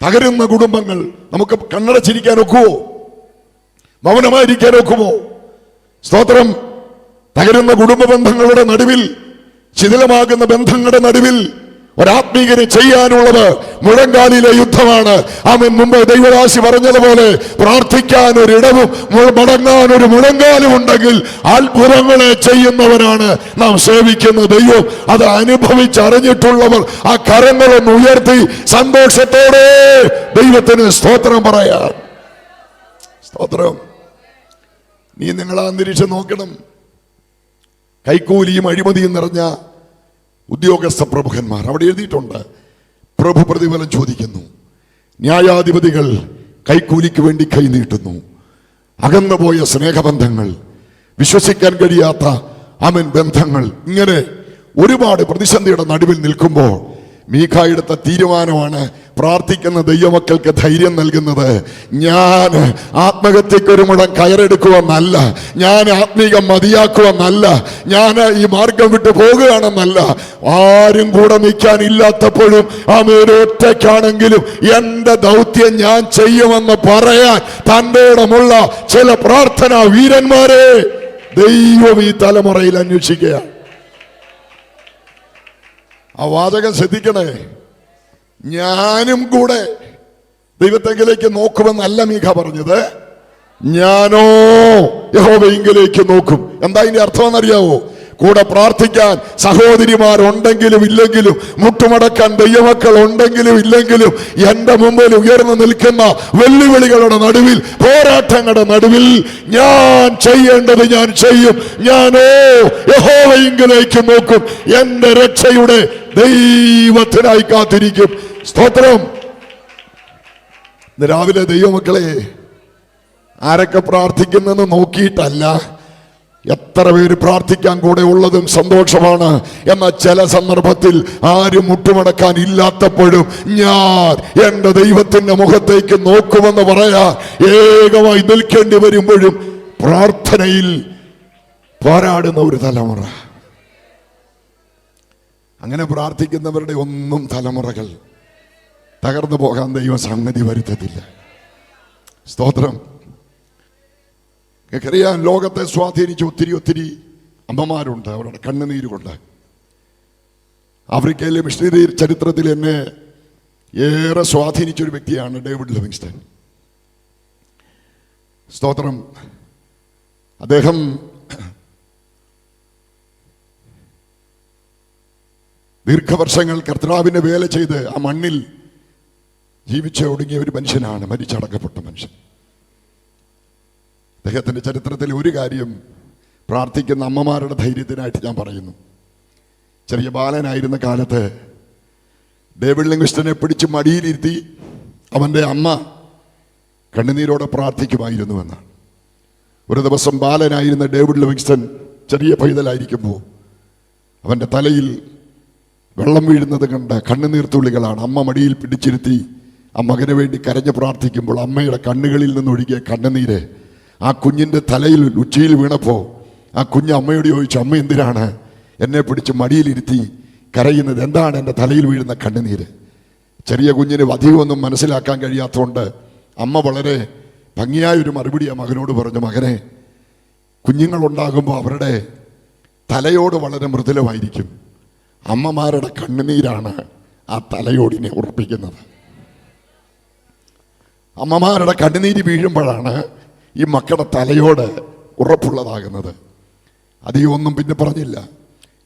തകരുന്ന കുടുംബങ്ങൾ നമുക്ക് കണ്ണടച്ചിരിക്കാൻ ഒക്കുമോ? മൗനമായിരിക്കാൻ ഒക്കുമോ? സ്തോത്രം. തകരുന്ന കുടുംബ ബന്ധങ്ങളുടെ നടുവിൽ, ശിഥിലമാകുന്ന ബന്ധങ്ങളുടെ നടുവിൽ ഒരാത്മീകന് ചെയ്യാനുള്ളത് മുഴങ്കാലിലെ യുദ്ധമാണ്. ആമേൻ. മുമ്പ് ദൈവദാസി പറഞ്ഞതുപോലെ പ്രാർത്ഥിക്കാൻ ഒരിടവും മടങ്ങാൻ ഒരു മുഴങ്കാലും ഉണ്ടെങ്കിൽ അത്ഭുതങ്ങളെ ചെയ്യുന്നവനാണ് നാം സേവിക്കുന്ന ദൈവം. അത് അനുഭവിച്ചറിഞ്ഞിട്ടുള്ളവർ ആ കരങ്ങളൊന്ന് ഉയർത്തി സന്തോഷത്തോടെ ദൈവത്തിന് സ്തോത്രം പറയാം. സ്തോത്രം. നീ നിങ്ങളെ അന്തരീക്ഷം നോക്കണം. കൈക്കൂലിയും അഴിമതിയും നിറഞ്ഞ ഉദ്യോഗസ്ഥ പ്രമുഖന്മാർ. അവിടെ എഴുതിയിട്ടുണ്ട്, പ്രഭു പ്രതിഫലം ചോദിക്കുന്നു, ന്യായാധിപതികൾ കൈക്കൂലിക്ക് വേണ്ടി കൈനീട്ടുന്നു, അകന്നുപോയ സ്നേഹബന്ധങ്ങൾ, വിശ്വസിക്കാൻ കഴിയാത്ത ആമേൻ ബന്ധങ്ങൾ, ഇങ്ങനെ ഒരുപാട് പ്രതിസന്ധിയുടെ നടുവിൽ നിൽക്കുമ്പോൾ മീഖ എടുത്ത തീരുമാനമാണ് പ്രാർത്ഥിക്കുന്ന ദൈവമക്കൾക്ക് ധൈര്യം നൽകുന്നത്. ഞാൻ ആത്മഹത്യക്കൊരു മുഴം കയറെടുക്കുവെന്നല്ല, ഞാൻ ആത്മീകം മതിയാക്കുവെന്നല്ല, ഞാൻ ഈ മാർഗം വിട്ടു പോകുകയാണെന്നല്ല, ആരും കൂടെ നിൽക്കാൻ ഇല്ലാത്തപ്പോഴും ഒറ്റയ്ക്കാണെങ്കിലും എൻ്റെ ദൗത്യം ഞാൻ ചെയ്യുമെന്ന് പറയാൻ തൻ്റെ ഇടമുള്ള ചില പ്രാർത്ഥനാ വീരന്മാരെ ദൈവം ഈ തലമുറയിൽ അന്വേഷിക്കുകയാണ്. ആ വാചകം ശ്രദ്ധിക്കണേ. ഞാനും കൂടെ ദൈവത്തെങ്കിലേക്ക് നോക്കുമെന്നല്ല മീഖ പറഞ്ഞത്, ഞാനോ യഹോവയിങ്കിലേക്ക് നോക്കും. എന്താ ഇതിന്റെ അർത്ഥം എന്നറിയാവോ? കൂടെ പ്രാർത്ഥിക്കാൻ സഹോദരിമാരുണ്ടെങ്കിലും ഇല്ലെങ്കിലും, മുട്ടുമടക്കാൻ ദൈവമക്കൾ ഉണ്ടെങ്കിലും ഇല്ലെങ്കിലും, എന്റെ മുമ്പിൽ ഉയർന്നു നിൽക്കുന്ന വെല്ലുവിളികളുടെ നടുവിൽ, പോരാട്ടങ്ങളുടെ നടുവിൽ ഞാൻ ചെയ്യേണ്ടത് ഞാൻ ചെയ്യും. ഞാനോ യഹോവയിങ്കിലേക്ക് നോക്കും, എന്റെ രക്ഷയുടെ ദൈവത്തിനായി കാത്തിരിക്കും. സ്തോത്രം. ഇന്ന് രാവിലെ ദൈവമക്കളെ, ആരൊക്കെ പ്രാർത്ഥിക്കുന്നെന്ന് നോക്കിയിട്ടല്ല, എത്ര പേര് പ്രാർത്ഥിക്കാൻ കൂടെ ഉള്ളതും സന്തോഷമാണ്. എന്നാൽ ചില സന്ദർഭത്തിൽ ആരും മുട്ടുമടക്കാൻ ഇല്ലാത്തപ്പോഴും ഞാൻ എൻ്റെ ദൈവത്തിന്റെ മുഖത്തേക്ക് നോക്കുമെന്ന് പറയാ ഏകമായി നിൽക്കേണ്ടി വരുമ്പോഴും പ്രാർത്ഥനയിൽ പോരാടുന്ന ഒരു തലമുറ. അങ്ങനെ പ്രാർത്ഥിക്കുന്നവരുടെ ഒന്നും തലമുറകൾ തകർന്നു പോകാൻ ദൈവം സംഗതി വരുത്തത്തില്ല. സ്തോത്രം. അറിയാൻ ലോകത്തെ സ്വാധീനിച്ച ഒത്തിരി അമ്മമാരുണ്ട്, അവരുടെ കണ്ണുനീര് കൊണ്ട്. ആഫ്രിക്കയിലെ മിഷണറി ചരിത്രത്തിൽ എന്നെ ഏറെ സ്വാധീനിച്ചൊരു വ്യക്തിയാണ് ഡേവിഡ് ലിവിങ്സ്റ്റൺ. സ്തോത്രം. അദ്ദേഹം ദീർഘവർഷങ്ങൾ കർത്താവിനെ വേല ചെയ്ത് ആ മണ്ണിൽ ജീവിച്ച് ഒടുങ്ങിയ ഒരു മനുഷ്യനാണ്, മരിച്ചടക്കപ്പെട്ട മനുഷ്യൻ. അദ്ദേഹത്തിൻ്റെ ചരിത്രത്തിൽ ഒരു കാര്യം പ്രാർത്ഥിക്കുന്ന അമ്മമാരുടെ ധൈര്യത്തിനായിട്ട് ഞാൻ പറയുന്നു. ചെറിയ ബാലനായിരുന്ന കാലത്ത് ഡേവിഡ് ലിവിങ്സ്റ്റനെ പിടിച്ച് മടിയിലിരുത്തി അവൻ്റെ അമ്മ കണ്ണുനീരോടെ പ്രാർത്ഥിക്കുമായിരുന്നു എന്നാണ്. ഒരു ദിവസം ബാലനായിരുന്ന ഡേവിഡ് ലിവിങ്സ്റ്റൺ ചെറിയ പൈതലായിരിക്കുമ്പോൾ അവൻ്റെ തലയിൽ വെള്ളം വീഴുന്നത് കണ്ട് കണ്ണുനീർത്തുള്ളികളാണ്. അമ്മ മടിയിൽ പിടിച്ചിരുത്തി ആ മകന് വേണ്ടി കരഞ്ഞ് പ്രാർത്ഥിക്കുമ്പോൾ അമ്മയുടെ കണ്ണുകളിൽ നിന്നൊഴുകിയ കണ്ണുനീര് ആ കുഞ്ഞിൻ്റെ തലയിൽ ഉച്ചയിൽ വീണപ്പോൾ ആ കുഞ്ഞ് അമ്മയോട് ചോദിച്ചു, അമ്മ എന്തിനാണ് എന്നെ പിടിച്ച് മടിയിലിരുത്തി കരയുന്നത്? എന്താണ് എൻ്റെ തലയിൽ വീഴുന്ന കണ്ണുനീര്? ചെറിയ കുഞ്ഞിന് അധികമൊന്നും മനസ്സിലാക്കാൻ കഴിയാത്തതുകൊണ്ട് അമ്മ വളരെ ഭംഗിയായൊരു മറുപടി ആ മകനോട് പറഞ്ഞു, മകനെ, കുഞ്ഞുങ്ങളുണ്ടാകുമ്പോൾ അവരുടെ തലയോട് വളരെ മൃദുലമായിരിക്കും, അമ്മമാരുടെ കണ്ണുനീരാണ് ആ തലയോടിനെ ഉറപ്പിക്കുന്നത്. അമ്മമാരുടെ കണ്ണുനീര് വീഴുമ്പോഴാണ് ഈ മക്കളുടെ തലയോട് ഉറപ്പുള്ളതാകുന്നത്. അധികമൊന്നും പിന്നെ പറഞ്ഞില്ല.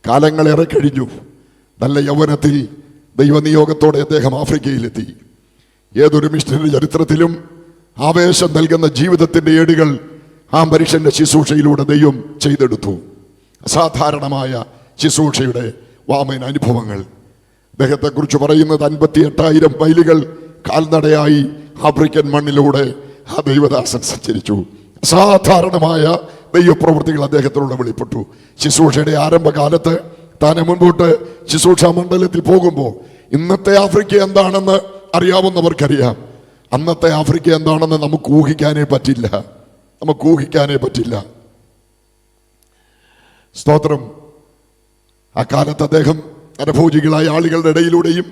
കാലങ്ങളേറെ കഴിഞ്ഞു. നല്ല യൗവനത്തിൽ ദൈവനിയോഗത്തോടെ അദ്ദേഹം ആഫ്രിക്കയിലെത്തി. ഏതൊരു മിഷണറി ചരിത്രത്തിലും ആവേശം നൽകുന്ന ജീവിതത്തിൻ്റെ ഏടുകൾ ആ മനുഷ്യൻ്റെ ശുശ്രൂഷയിലൂടെ ദൈവം ചെയ്തെടുത്തു. അസാധാരണമായ ശുശ്രൂഷയുടെ വാമന അനുഭവങ്ങൾ. അദ്ദേഹത്തെക്കുറിച്ച് പറയുന്നത് 58,000 മൈലുകൾ കാൽനടയായി ആഫ്രിക്കൻ മണ്ണിലൂടെ ആ ദൈവദാസൻ സഞ്ചരിച്ചു. അസാധാരണമായ ദൈവപ്രവൃത്തികൾ അദ്ദേഹത്തിലൂടെ വെളിപ്പെട്ടു. ശുശ്രൂഷയുടെ ആരംഭകാലത്ത് താൻ മുൻപോട്ട് ശുശ്രൂഷാ മണ്ഡലത്തിൽ പോകുമ്പോൾ ഇന്നത്തെ ആഫ്രിക്ക എന്താണെന്ന് അറിയാവുന്നവർക്കറിയാം. അന്നത്തെ ആഫ്രിക്ക എന്താണെന്ന് നമുക്ക് ഊഹിക്കാനേ പറ്റില്ല. സ്തോത്രം. ആ കാലത്ത് അദ്ദേഹം നരഭോജികളായ ആളുകളുടെ ഇടയിലൂടെയും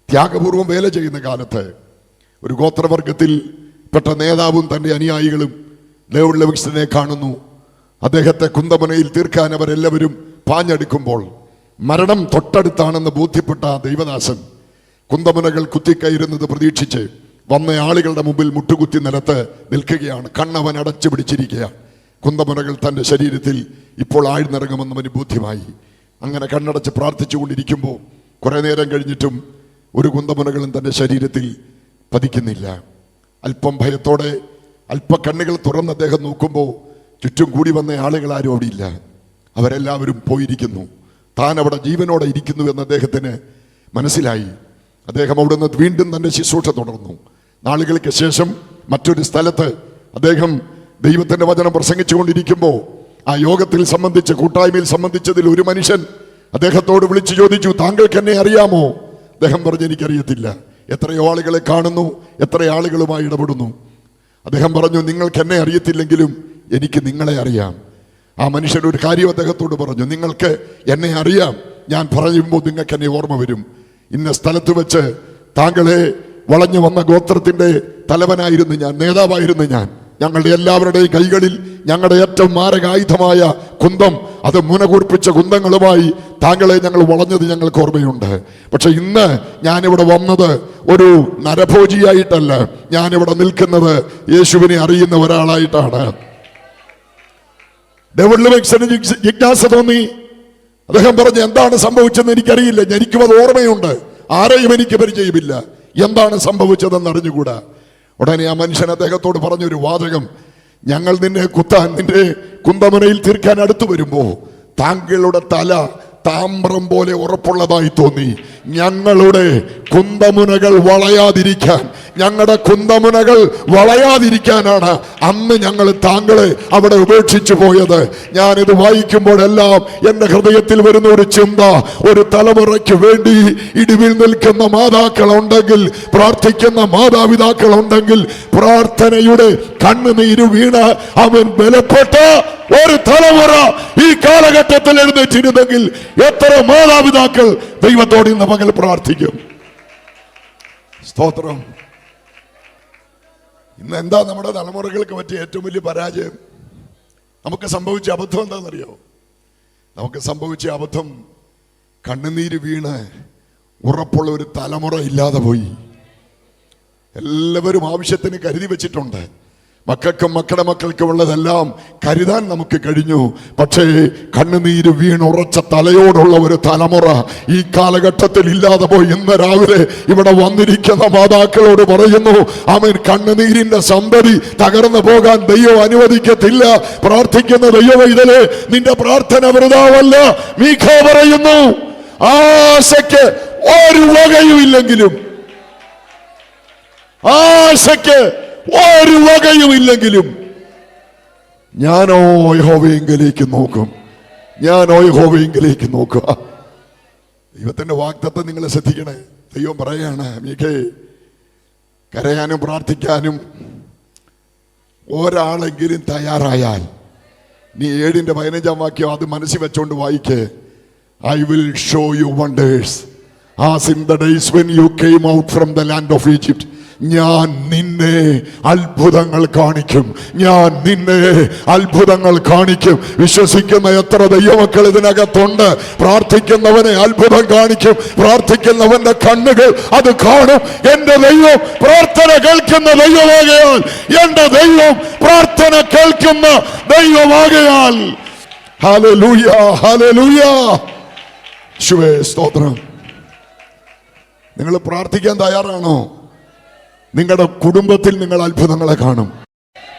ത്യാഗപൂർവം വേല ചെയ്യുന്ന കാലത്ത് ഒരു ഗോത്രവർഗത്തിൽ പെട്ട നേതാവും തൻ്റെ അനുയായികളും ഡേവിഡ് ലിവിങ്സ്റ്റനെ കാണുന്നു. അദ്ദേഹത്തെ കുന്തമുനയിൽ തീർക്കാൻ അവരെല്ലാവരും പാഞ്ഞെടുക്കുമ്പോൾ മരണം തൊട്ടടുത്താണെന്ന് ബോധ്യപ്പെട്ട ദൈവദാസൻ കുന്തമുനകൾ കുത്തിക്കയറുന്നത് പ്രതീക്ഷിച്ച് വന്ന ആളുകളുടെ മുമ്പിൽ മുട്ടുകുത്തി നിലത്ത് നിൽക്കുകയാണ്. കണ്ണവൻ അടച്ചു പിടിച്ചിരിക്കുകയാണ്. കുന്തമുനകൾ തൻ്റെ ശരീരത്തിൽ ഇപ്പോൾ ആഴ്ന്നിറങ്ങുമെന്ന് അവന് ബോധ്യമായി. അങ്ങനെ കണ്ണടച്ച് പ്രാർത്ഥിച്ചു കൊണ്ടിരിക്കുമ്പോൾ കുറേ നേരം കഴിഞ്ഞിട്ടും ഒരു കുന്തമുനകളും തൻ്റെ ശരീരത്തിൽ പതിക്കുന്നില്ല. അല്പം ഭയത്തോടെ അല്പ കണ്ണുകൾ തുറന്ന് അദ്ദേഹം നോക്കുമ്പോൾ ചുറ്റും കൂടി വന്ന ആളുകളാരും അവിടെ ഇല്ല. അവരെല്ലാവരും പോയിരിക്കുന്നു. താൻ അവിടെ ജീവനോടെ ഇരിക്കുന്നു എന്ന് അദ്ദേഹത്തിന് മനസ്സിലായി. അദ്ദേഹം അവിടെ നിന്ന് വീണ്ടും തൻ്റെ ശുശ്രൂഷ തുടർന്നു. നാളുകൾക്ക് ശേഷം മറ്റൊരു സ്ഥലത്ത് അദ്ദേഹം ദൈവത്തിൻ്റെ വചനം പ്രസംഗിച്ചു കൊണ്ടിരിക്കുമ്പോൾ ആ യോഗത്തിൽ സംബന്ധിച്ച്, കൂട്ടായ്മയിൽ സംബന്ധിച്ചതിൽ ഒരു മനുഷ്യൻ അദ്ദേഹത്തോട് വിളിച്ചു ചോദിച്ചു, താങ്കൾക്ക് എന്നെ അറിയാമോ? അദ്ദേഹം പറഞ്ഞു, എനിക്കറിയത്തില്ല. എത്രയോ ആളുകളെ കാണുന്നു, എത്ര ആളുകളുമായി ഇടപെടുന്നു. അദ്ദേഹം പറഞ്ഞു, നിങ്ങൾക്ക് എന്നെ അറിയത്തില്ലെങ്കിലും എനിക്ക് നിങ്ങളെ അറിയാം. ആ മനുഷ്യൻ ഒരു കാര്യം അദ്ദേഹത്തോട് പറഞ്ഞു, നിങ്ങൾക്ക് എന്നെ അറിയാം, ഞാൻ പറയുമ്പോൾ നിങ്ങൾക്ക് എന്നെ ഓർമ്മ വരും. ഇന്ന സ്ഥലത്ത് വെച്ച് താങ്കളെ വളഞ്ഞു വന്ന ഗോത്രത്തിന്റെ തലവനായിരുന്നു ഞാൻ, നേതാവായിരുന്നു ഞാൻ. ഞങ്ങളുടെ എല്ലാവരുടെയും കൈകളിൽ ഞങ്ങളുടെ ഏറ്റവും മാരകായുധമായ കുന്തം, അത് മുനകൂർപ്പിച്ച കുന്തങ്ങളുമായി താങ്കളെ ഞങ്ങൾ വളഞ്ഞത് ഞങ്ങൾക്ക് ഓർമ്മയുണ്ട്. പക്ഷെ ഇന്ന് ഞാനിവിടെ വന്നത് ഒരു നരഭോജിയായിട്ടല്ല, ഞാനിവിടെ നിൽക്കുന്നത് യേശുവിനെ അറിയുന്ന ഒരാളായിട്ടാണ്. ജിജ്ഞാസ തോന്നി. അദ്ദേഹം പറഞ്ഞു, എന്താണ് സംഭവിച്ചതെന്ന് എനിക്കറിയില്ല, എനിക്കും അത് ഓർമ്മയുണ്ട്, ആരെയും എനിക്ക് പരിചയമില്ല, എന്താണ് സംഭവിച്ചതെന്ന് അറിഞ്ഞുകൂടാ. ഉടനെ ആ മനുഷ്യൻ അദ്ദേഹത്തോട് പറഞ്ഞൊരു വാചകം, ഞങ്ങൾ നിന്നെ കുത്താൻ, നിന്റെ കുന്തമുനയിൽ തീർക്കാൻ അടുത്തു വരുമ്പോ താങ്കളുടെ തല താമ്രം പോലെ ഉറപ്പുള്ളതായി തോന്നി. ഞങ്ങളുടെ കുന്തമുനകൾ വളയാതിരിക്കാൻ, ഞങ്ങളുടെ കുന്തമുനകൾ വളയാതിരിക്കാനാണ് അന്ന് ഞങ്ങൾ താങ്കളെ അവിടെ ഉപേക്ഷിച്ചു പോയത്. ഞാനിത് വായിക്കുമ്പോഴെല്ലാം എൻ്റെ ഹൃദയത്തിൽ വരുന്ന ഒരു ചിന്ത, ഒരു തലമുറയ്ക്ക് വേണ്ടി ഇടിവിൽ നിൽക്കുന്ന മാതാക്കളുണ്ടെങ്കിൽ, പ്രാർത്ഥിക്കുന്ന മാതാപിതാക്കളുണ്ടെങ്കിൽ, പ്രാർത്ഥനയുടെ കണ്ണുനീര് വീണ് അവൻ ബലപ്പെട്ട ഒരു തലമുറ ഈ കാലഘട്ടത്തിൽ എഴുന്നേറ്റിരുന്നെങ്കിൽ എത്ര മാതാപിതാക്കൾ ദൈവത്തോട് ഇന്ന് പകൽ പ്രാർത്ഥിക്കും. സ്തോത്രം. ഇന്ന് എന്താ നമ്മുടെ തലമുറകൾക്ക് പറ്റിയ ഏറ്റവും വലിയ പരാജയം? നമുക്ക് സംഭവിച്ച അബദ്ധം എന്താണെന്നറിയോ? നമുക്ക് സംഭവിച്ച അബദ്ധം, കണ്ണുനീര് വീണ് ഉറപ്പുള്ള ഒരു തലമുറ ഇല്ലാതെ പോയി. എല്ലാവരും ആവശ്യത്തിന് കരുതി വെച്ചിട്ടുണ്ട്. മക്കൾക്കും മക്കളുടെ മക്കൾക്കും ഉള്ളതെല്ലാം കരുതാൻ നമുക്ക് കഴിഞ്ഞു. പക്ഷേ കണ്ണുനീര് വീണുറച്ച തലയോടുള്ള ഒരു തലമുറ ഈ കാലഘട്ടത്തിൽ ഇല്ലാതെ പോയി. ഇന്ന് രാവിലെ ഇവിടെ വന്നിരിക്കുന്ന മാതാക്കളോട് പറയുന്നു, അവൻ കണ്ണുനീരിന്റെ സന്തതി തകർന്നു പോകാൻ ദൈവം അനുവദിക്കത്തില്ല. പ്രാർത്ഥിക്കുന്ന ദൈവവൈതലേ, നിന്റെ പ്രാർത്ഥന വൃഥാവല്ല. മീഖ പറയുന്നു, ആശയ്ക്ക് ഒരു വകയും ഇല്ലെങ്കിലും, ആശയ്ക്ക് ഒരു വകയുമില്ലെങ്കിലും ഞാനോ യഹോവയെങ്കിലേക്ക് നോക്കും, ഞാനോ യഹോവയെങ്കിലേക്ക് നോക്കുക. ദൈവത്തിന്റെ വാഗ്ദത്തം നിങ്ങൾ ശ്രദ്ധിക്കണേ. ദൈവം പറയാണ്, മീഖേ, കരയാനും പ്രാർത്ഥിക്കാനും ഒരാളെങ്കിലും തയ്യാറായാൽ, നീ 7:15 വാക്യം അത് മനസ്സിൽ വെച്ചോണ്ട് വായിക്കേ. I will show you wonders as in the days when you came out from the land of Egypt. ഞാൻ നിന്നെ അത്ഭുതങ്ങൾ കാണിക്കും, ഞാൻ നിന്നെ അത്ഭുതങ്ങൾ കാണിക്കും. വിശ്വസിക്കുന്ന എത്ര ദൈവമക്കൾ ഇതിനകത്തുണ്ട്? പ്രാർത്ഥിക്കുന്നവനെ അത്ഭുതം കാണിക്കും. പ്രാർത്ഥിക്കുന്നവന്റെ കണ്ണുകൾ അത് കാണും. എന്റെ ദൈവം പ്രാർത്ഥന കേൾക്കുന്ന ദൈവമാകയാൽ, എന്റെ ദൈവം പ്രാർത്ഥന കേൾക്കുന്ന ദൈവമാകയാൽ. Hallelujah, hallelujah. യേശുവേ സ്തോത്രം. നിങ്ങൾ പ്രാർത്ഥിക്കാൻ തയ്യാറാണോ? നിങ്ങളുടെ കുടുംബത്തിൽ നിങ്ങൾ അത്ഭുതങ്ങളെ കാണും.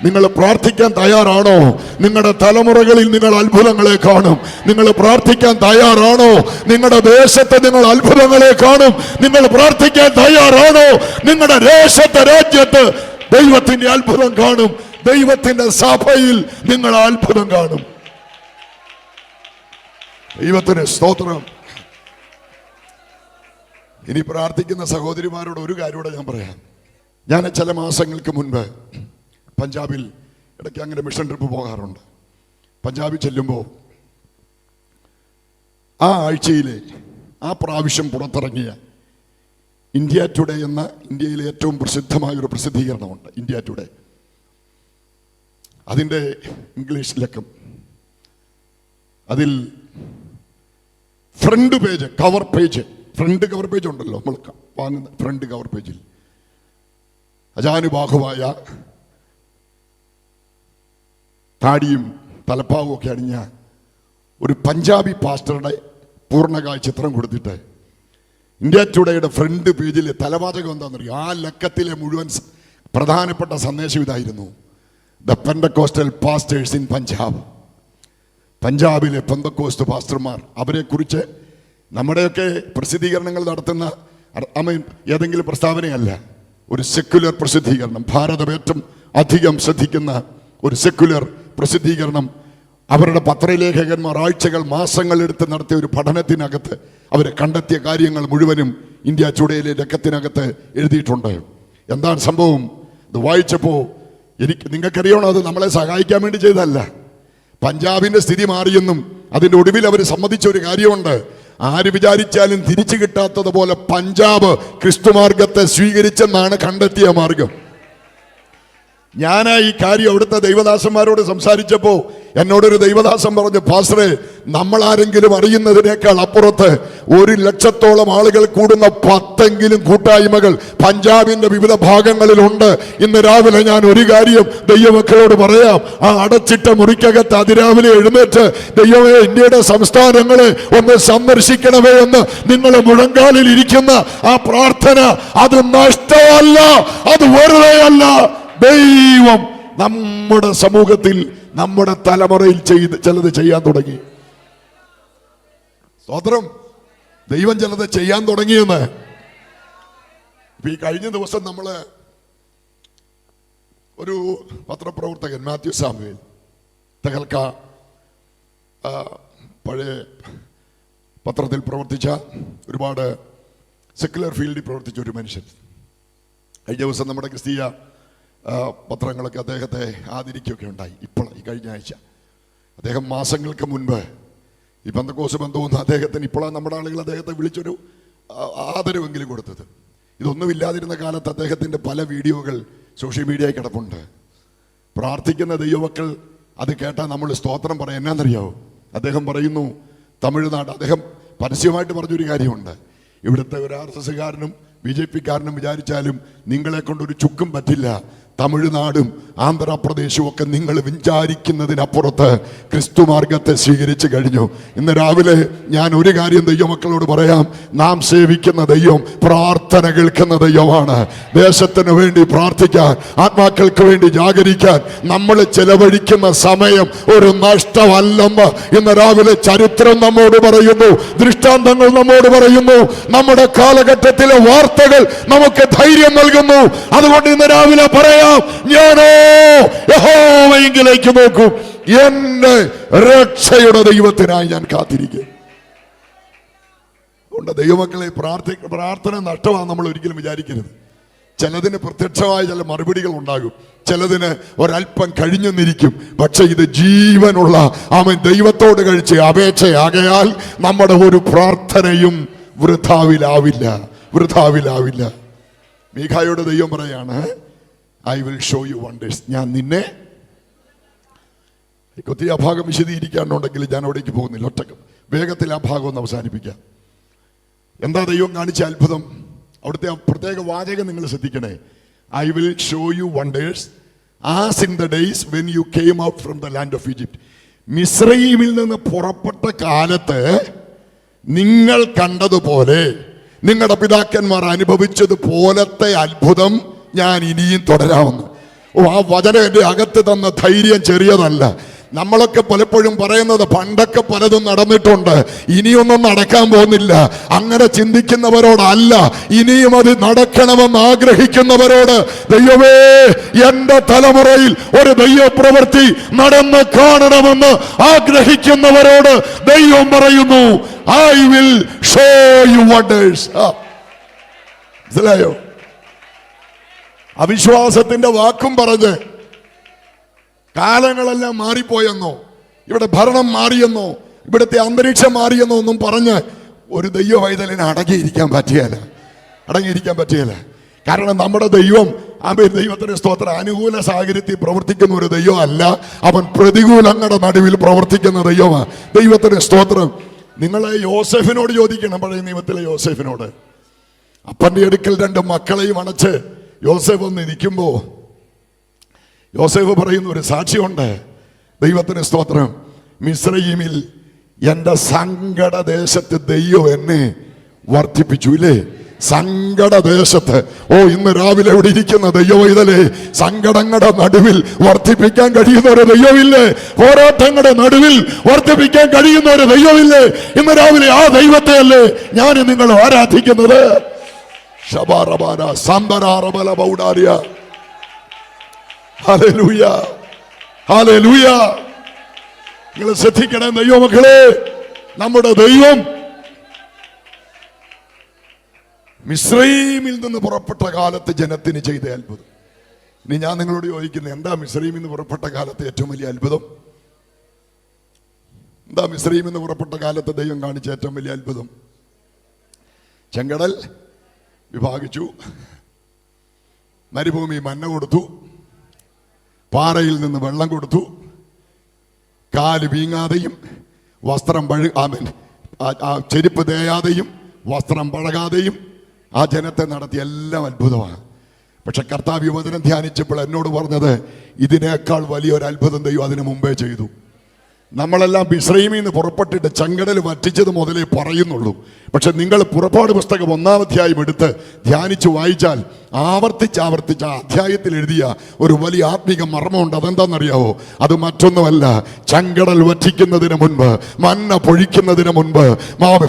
നിങ്ങൾ പ്രാർത്ഥിക്കാൻ തയ്യാറാണോ? നിങ്ങളുടെ തലമുറകളിൽ നിങ്ങൾ അത്ഭുതങ്ങളെ കാണും. നിങ്ങൾ പ്രാർത്ഥിക്കാൻ തയ്യാറാണോ? നിങ്ങളുടെ ദേശത്ത് നിങ്ങൾ അത്ഭുതങ്ങളെ കാണും. നിങ്ങൾ പ്രാർത്ഥിക്കാൻ തയ്യാറാണോ? നിങ്ങളുടെ ദേശത്തെ, രാജ്യത്ത് ദൈവത്തിന്റെ അത്ഭുതം കാണും. ദൈവത്തിന്റെ സഭയിൽ നിങ്ങൾ അത്ഭുതം കാണും. ദൈവത്തിന് സ്തോത്രം. ഇനി പ്രാർത്ഥിക്കുന്ന സഹോദരിമാരോട് ഒരു കാര്യം കൂടെ ഞാൻ പറയാം. ഞാൻ ചില മാസങ്ങൾക്ക് മുൻപ് പഞ്ചാബിൽ ഇടയ്ക്ക് അങ്ങനെ മിഷൻ ട്രിപ്പ് പോകാറുണ്ട്. പഞ്ചാബിൽ ചെല്ലുമ്പോൾ ആ ആഴ്ചയിലെ ആ പ്രാവശ്യം പുറത്തിറങ്ങിയ ഇന്ത്യ ടുഡേ എന്ന ഇന്ത്യയിലെ ഏറ്റവും പ്രസിദ്ധമായൊരു പ്രസിദ്ധീകരണമുണ്ട്, ഇന്ത്യ ടുഡേ. അതിൻ്റെ ഇംഗ്ലീഷ് ലക്കം, അതിൽ front page, cover page, front cover page ഉണ്ടല്ലോ നമ്മൾ വാങ്ങുന്ന ഫ്രണ്ട് കവർ പേജിൽ അജാനുബാഹുവായ താടിയും തലപ്പാവും ഒക്കെ അണിഞ്ഞ ഒരു പഞ്ചാബി പാസ്റ്ററുടെ പൂർണ്ണകായ ചിത്രം കൊടുത്തിട്ട് ഇന്ത്യ ടുഡേയുടെ ഫ്രണ്ട് പേജിൽ തലവാചകം എന്താണെന്നറിയോ? ആ ലക്കത്തിലെ മുഴുവൻ പ്രധാനപ്പെട്ട സന്ദേശം ഇതായിരുന്നു: the Pentecostal pastors in Punjab. പഞ്ചാബിലെ പെന്തക്കോസ്റ്റ് പാസ്റ്റർമാർ, അവരെക്കുറിച്ച് നമ്മുടെയൊക്കെ പ്രസിദ്ധീകരണങ്ങൾ നടത്തുന്ന ഏതെങ്കിലും പ്രസ്താവനയല്ല, ഒരു സെക്യുലർ പ്രസിദ്ധീകരണം, ഭാരതം ഏറ്റവും അധികം ശ്രദ്ധിക്കുന്ന ഒരു സെക്യുലർ പ്രസിദ്ധീകരണം. അവരുടെ പത്രലേഖകന്മാർ ആഴ്ചകൾ മാസങ്ങൾ എടുത്ത് നടത്തിയ ഒരു പഠനത്തിനകത്ത് അവർ കണ്ടെത്തിയ കാര്യങ്ങൾ മുഴുവനും ഇന്ത്യ ടുഡേയിലെ ലക്കത്തിനകത്ത് എഴുതിയിട്ടുണ്ട്. എന്താണ് സംഭവം? ഇത് വായിച്ചപ്പോൾ നിങ്ങൾക്കറിയണോ, അത് നമ്മളെ സഹായിക്കാൻ വേണ്ടി ചെയ്തതല്ല. പഞ്ചാബിന്റെ സ്ഥിതി മാറിയെന്നും അതിൻ്റെ ഒടുവിൽ അവർ സമ്മതിച്ച ഒരു കാര്യമുണ്ട്: ആര് വിചാരിച്ചാലും തിരിച്ചു കിട്ടാത്തതുപോലെ പഞ്ചാബ് ക്രിസ്തുമാർഗത്തെ സ്വീകരിച്ചെന്നാണ് കണ്ടെത്തിയ മാർഗം. ഞാൻ ഈ കാര്യം അവിടുത്തെ ദൈവദാസന്മാരോട് സംസാരിച്ചപ്പോൾ എന്നോടൊരു ദൈവദാസൻ പറഞ്ഞു, പാസ്റ്ററെ, നമ്മളാരെങ്കിലും അറിയുന്നതിനേക്കാൾ അപ്പുറത്ത് 100,000-ഓളം ആളുകൾ കൂടുന്ന 10 കൂട്ടായ്മകൾ പഞ്ചാബിന്റെ വിവിധ ഭാഗങ്ങളിലുണ്ട്. ഇന്ന് രാവിലെ ഞാൻ ഒരു കാര്യം ദൈവമക്കളോട് പറയാം: ആ അടച്ചിട്ട മുറിക്കകത്ത് അതിരാവിലെ എഴുന്നേറ്റ് ദൈവമേ ഇന്ത്യയുടെ സംസ്ഥാനങ്ങളെ ഒന്ന് സന്ദർശിക്കണമേ എന്ന് നിങ്ങൾ മുഴങ്കാലിൽ ഇരിക്കുന്ന ആ പ്രാർത്ഥന, അത് നഷ്ടമല്ല, അത് വെറുതെയല്ല. ദൈവം നമ്മുടെ സമൂഹത്തിൽ, നമ്മുടെ തലമുറയിൽ ചിലത് ചെയ്യാൻ തുടങ്ങി. സ്തോത്രം. ദൈവം ചിലത് ചെയ്യാൻ തുടങ്ങിയെന്ന്. ഈ കഴിഞ്ഞ ദിവസം നമ്മള് ഒരു പത്രപ്രവർത്തകൻ മാത്യു സാമുവേൽ തകൽക്ക, പഴയ പത്രത്തിൽ പ്രവർത്തിച്ച, ഒരുപാട് സെക്യുലർ ഫീൽഡിൽ പ്രവർത്തിച്ച ഒരു മനുഷ്യൻ, കഴിഞ്ഞ ദിവസം നമ്മുടെ ക്രിസ്തീയ പത്രങ്ങളൊക്കെ അദ്ദേഹത്തെ ആദരിക്കുകയൊക്കെ ഉണ്ടായി. ഇപ്പോൾ ഈ കഴിഞ്ഞ ആഴ്ച അദ്ദേഹം മാസങ്ങൾക്ക് മുൻപ് ഈ പെന്തക്കോസ്ത് ബന്ധമൊന്നും അദ്ദേഹത്തിന്, ഇപ്പോഴാണ് നമ്മുടെ ആളുകൾ അദ്ദേഹത്തെ വിളിച്ചൊരു ആദരവെങ്കിലും കൊടുത്തത്. ഇതൊന്നുമില്ലാതിരുന്ന കാലത്ത് അദ്ദേഹത്തിൻ്റെ പല വീഡിയോകൾ സോഷ്യൽ മീഡിയയിൽ കിടപ്പുണ്ട്. പ്രാർത്ഥിക്കുന്ന ദൈവമക്കൾ അത് കേട്ടാൽ നമ്മൾ സ്തോത്രം പറയാം. എന്നാന്നറിയാവോ? അദ്ദേഹം പറയുന്നു, തമിഴ്നാട്, അദ്ദേഹം പരസ്യമായിട്ട് പറഞ്ഞൊരു കാര്യമുണ്ട്: ഇവിടുത്തെ ഒരു RSSകാരനും BJPക്കാരനും വിചാരിച്ചാലും നിങ്ങളെ കൊണ്ടൊരു ചുക്കും പറ്റില്ല. തമിഴ്നാടും ആന്ധ്രാപ്രദേശും ഒക്കെ നിങ്ങൾ വിചാരിക്കുന്നതിനപ്പുറത്ത് ക്രിസ്തുമാർഗത്തെ സ്വീകരിച്ചു കഴിഞ്ഞു. ഇന്ന് രാവിലെ ഞാൻ ഒരു കാര്യം ദൈവമക്കളോട് പറയാം: നാം സേവിക്കുന്ന ദൈവം പ്രാർത്ഥന കേൾക്കുന്ന ദൈവമാണ്. ദേശത്തിന് വേണ്ടി പ്രാർത്ഥിക്കാൻ, ആത്മാക്കൾക്ക് വേണ്ടി ജാഗരിക്കാൻ നമ്മൾ ചെലവഴിക്കുന്ന സമയം ഒരു നഷ്ടമല്ലെന്ന് ഇന്ന് രാവിലെ ചരിത്രം നമ്മോട് പറയുന്നു, ദൃഷ്ടാന്തങ്ങൾ നമ്മോട് പറയുന്നു, നമ്മുടെ കാലഘട്ടത്തിലെ വാർത്തകൾ നമുക്ക് ധൈര്യം നൽകുന്നു. അതുകൊണ്ട് ഇന്ന് രാവിലെ പറയാം, ഞാനോ യഹോവയിലേക്ക് നോക്കും, എന്റെ രക്ഷയുടെ ദൈവത്തിനായി ഞാൻ കാത്തിരിക്കും. അതുകൊണ്ട് ദൈവമക്കളെ, പ്രാർത്ഥന നഷ്ടമാണ് നമ്മൾ ഒരിക്കലും വിചാരിക്കരുത്. ചിലതിന് പ്രത്യക്ഷമായ ചില മറുപടികൾ ഉണ്ടാകും, ചിലതിന് ഒരല്പം കഴിഞ്ഞെന്നിരിക്കും. പക്ഷെ ഇത് ജീവനുള്ള അവൻ ദൈവത്തോട് കഴിച്ച അപേക്ഷയാകയാൽ നമ്മുടെ ഒരു പ്രാർത്ഥനയും വൃഥാവിലാവില്ല. മീഖായോട് ദൈവം പറയാണ്, I will show you wonders. ഞാൻ നിന്നെ, ഒത്തിരി ആ ഭാഗം വിശദീകരിക്കാനുണ്ടെങ്കിൽ ഞാൻ അവിടേക്ക് പോകുന്നില്ല, ഒറ്റക്കും വേഗത്തിൽ ആ ഭാഗം ഒന്ന് അവസാനിപ്പിക്കാം. എന്താ ദൈവം കാണിച്ച അത്ഭുതം? അവിടുത്തെ ആ പ്രത്യേക വാചകം നിങ്ങൾ ശ്രദ്ധിക്കണേ: I will show you wonders as in the days when you came out from the land of Egypt. മിസ്രയീമിൽ നിന്ന് പുറപ്പെട്ട കാലത്ത് നിങ്ങൾ കണ്ടതുപോലെ, നിങ്ങളുടെ പിതാക്കന്മാർ അനുഭവിച്ചതുപോലത്തെ അത്ഭുതം ഞാൻ ഇനിയും തുടരാമെന്ന്. ആ വചനം എൻ്റെ അകത്ത് തന്ന ധൈര്യം ചെറിയതല്ല. നമ്മളൊക്കെ പലപ്പോഴും പറയുന്നത് പണ്ടൊക്കെ പലതും നടന്നിട്ടുണ്ട്, ഇനിയൊന്നും നടക്കാൻ പോകുന്നില്ല. അങ്ങനെ ചിന്തിക്കുന്നവരോടല്ല, ഇനിയും അത് നടക്കണമെന്ന് ആഗ്രഹിക്കുന്നവരോട്, ദൈവമേ എന്റെ തലമുറയിൽ ഒരു ദൈവപ്രവൃത്തി നടന്ന് കാണണമെന്ന് ആഗ്രഹിക്കുന്നവരോട് ദൈവം പറയുന്നു, I will show you wonders. മനസ്സിലായോ? അവിശ്വാസത്തിന്റെ വാക്കും പറഞ്ഞ് കാലങ്ങളെല്ലാം മാറിപ്പോയെന്നോ, ഇവിടെ ഭരണം മാറിയെന്നോ, ഇവിടുത്തെ അന്തരീക്ഷം മാറിയെന്നോ ഒന്നും പറഞ്ഞ് ഒരു ദൈവ വൈതലിന് അടങ്ങിയിരിക്കാൻ പറ്റിയല്ല. കാരണം നമ്മുടെ ദൈവം, ദൈവത്തിന്റെ സ്തോത്രം, അനുകൂല സാഹചര്യത്തിൽ പ്രവർത്തിക്കുന്ന ഒരു ദൈവം അല്ല, അവൻ പ്രതികൂലങ്ങളുടെ നടുവിൽ പ്രവർത്തിക്കുന്ന ദൈവമാണ്. ദൈവത്തിന്റെ സ്തോത്രം. നിങ്ങളെ യോസേഫിനോട് ചോദിക്കണം, പഴയ നിയമത്തിലെ യോസേഫിനോട്. അപ്പന്റെ അടുക്കൽ 2 മക്കളെയും അണച്ച് യോസേഫ് വന്ന് നിൽക്കുമ്പോ യോസേഫ് പറയുന്ന ഒരു സാക്ഷിയുണ്ട്. ദൈവത്തിന് സ്തോത്രം. മിസ്രയീമിൽ എൻ്റെ സങ്കടദേശത്ത് ദൈവം എന്നെ വർദ്ധിപ്പിച്ചു. ഇല്ലേ? സങ്കടദേശത്ത്. ഇന്ന് രാവിലെ ഇവിടെ ഇരിക്കുന്ന ദൈവമൈതലേ, സങ്കടങ്ങളുടെ നടുവിൽ വർദ്ധിപ്പിക്കാൻ കഴിയുന്ന ഒരു ദൈവമില്ലേ? പോരാട്ടങ്ങളുടെ നടുവിൽ വർദ്ധിപ്പിക്കാൻ കഴിയുന്ന ഒരു ദൈവമില്ലേ? ഇന്ന് രാവിലെ ആ ദൈവത്തെ അല്ലേ ഞാൻ നിങ്ങൾ ആരാധിക്കുന്നത്? Hallelujah, hallelujah. നിങ്ങൾ ശ്രദ്ധിക്കണേ ദൈവമക്കളെ, നമ്മുടെ ദൈവം മിസ്രയീമിൽ നിന്ന് പുറപ്പെട്ട കാലത്ത് ജനത്തിന് ചെയ്ത അത്ഭുതം. ഇനി ഞാൻ നിങ്ങളോട് ചോദിക്കുന്നത്, എന്താ മിസ്രയീമിൽ നിന്ന് പുറപ്പെട്ട കാലത്ത് ഏറ്റവും വലിയ അത്ഭുതം? എന്താ മിസ്രയീമിൽ നിന്ന് പുറപ്പെട്ട കാലത്ത് ദൈവം കാണിച്ച ഏറ്റവും വലിയ അത്ഭുതം? ചെങ്കടൽ വിഭാഗിച്ചു, മരുഭൂമി മന്ന കൊടുത്തു, പാറയിൽ നിന്ന് വെള്ളം കൊടുത്തു, കാല് വീങ്ങാതെയും വസ്ത്രം ചെരുപ്പ് തേയാതെയും വസ്ത്രം പഴകാതെയും ആ ജനത്തെ നടത്തി. എല്ലാം അത്ഭുതമാണ്. പക്ഷെ കർത്താവ് വചനം ധ്യാനിച്ചപ്പോൾ എന്നോട് പറഞ്ഞത്, ഇതിനേക്കാൾ വലിയൊരു അത്ഭുതം ദൈവം അതിനു മുമ്പേ ചെയ്തു. നമ്മളെല്ലാം മിസ്രയീമിൽ നിന്ന് പുറപ്പെട്ടിട്ട് ചെങ്കടൽ വറ്റിച്ചത് മുതലേ പറയുന്നുള്ളൂ. പക്ഷെ നിങ്ങൾ പുറപ്പാട് പുസ്തകം 1-ാം അധ്യായം എടുത്ത് ധ്യാനിച്ച് വായിച്ചാൽ ആവർത്തിച്ച് ആ അധ്യായത്തിൽ എഴുതിയ ഒരു വലിയ ആത്മീക മർമ്മമുണ്ട്. അതെന്താണെന്നറിയാവോ? അത് മറ്റൊന്നുമല്ല, ചെങ്കടൽ വറ്റിക്കുന്നതിന് മുൻപ്, മന്ന പൊഴിക്കുന്നതിന് മുൻപ്,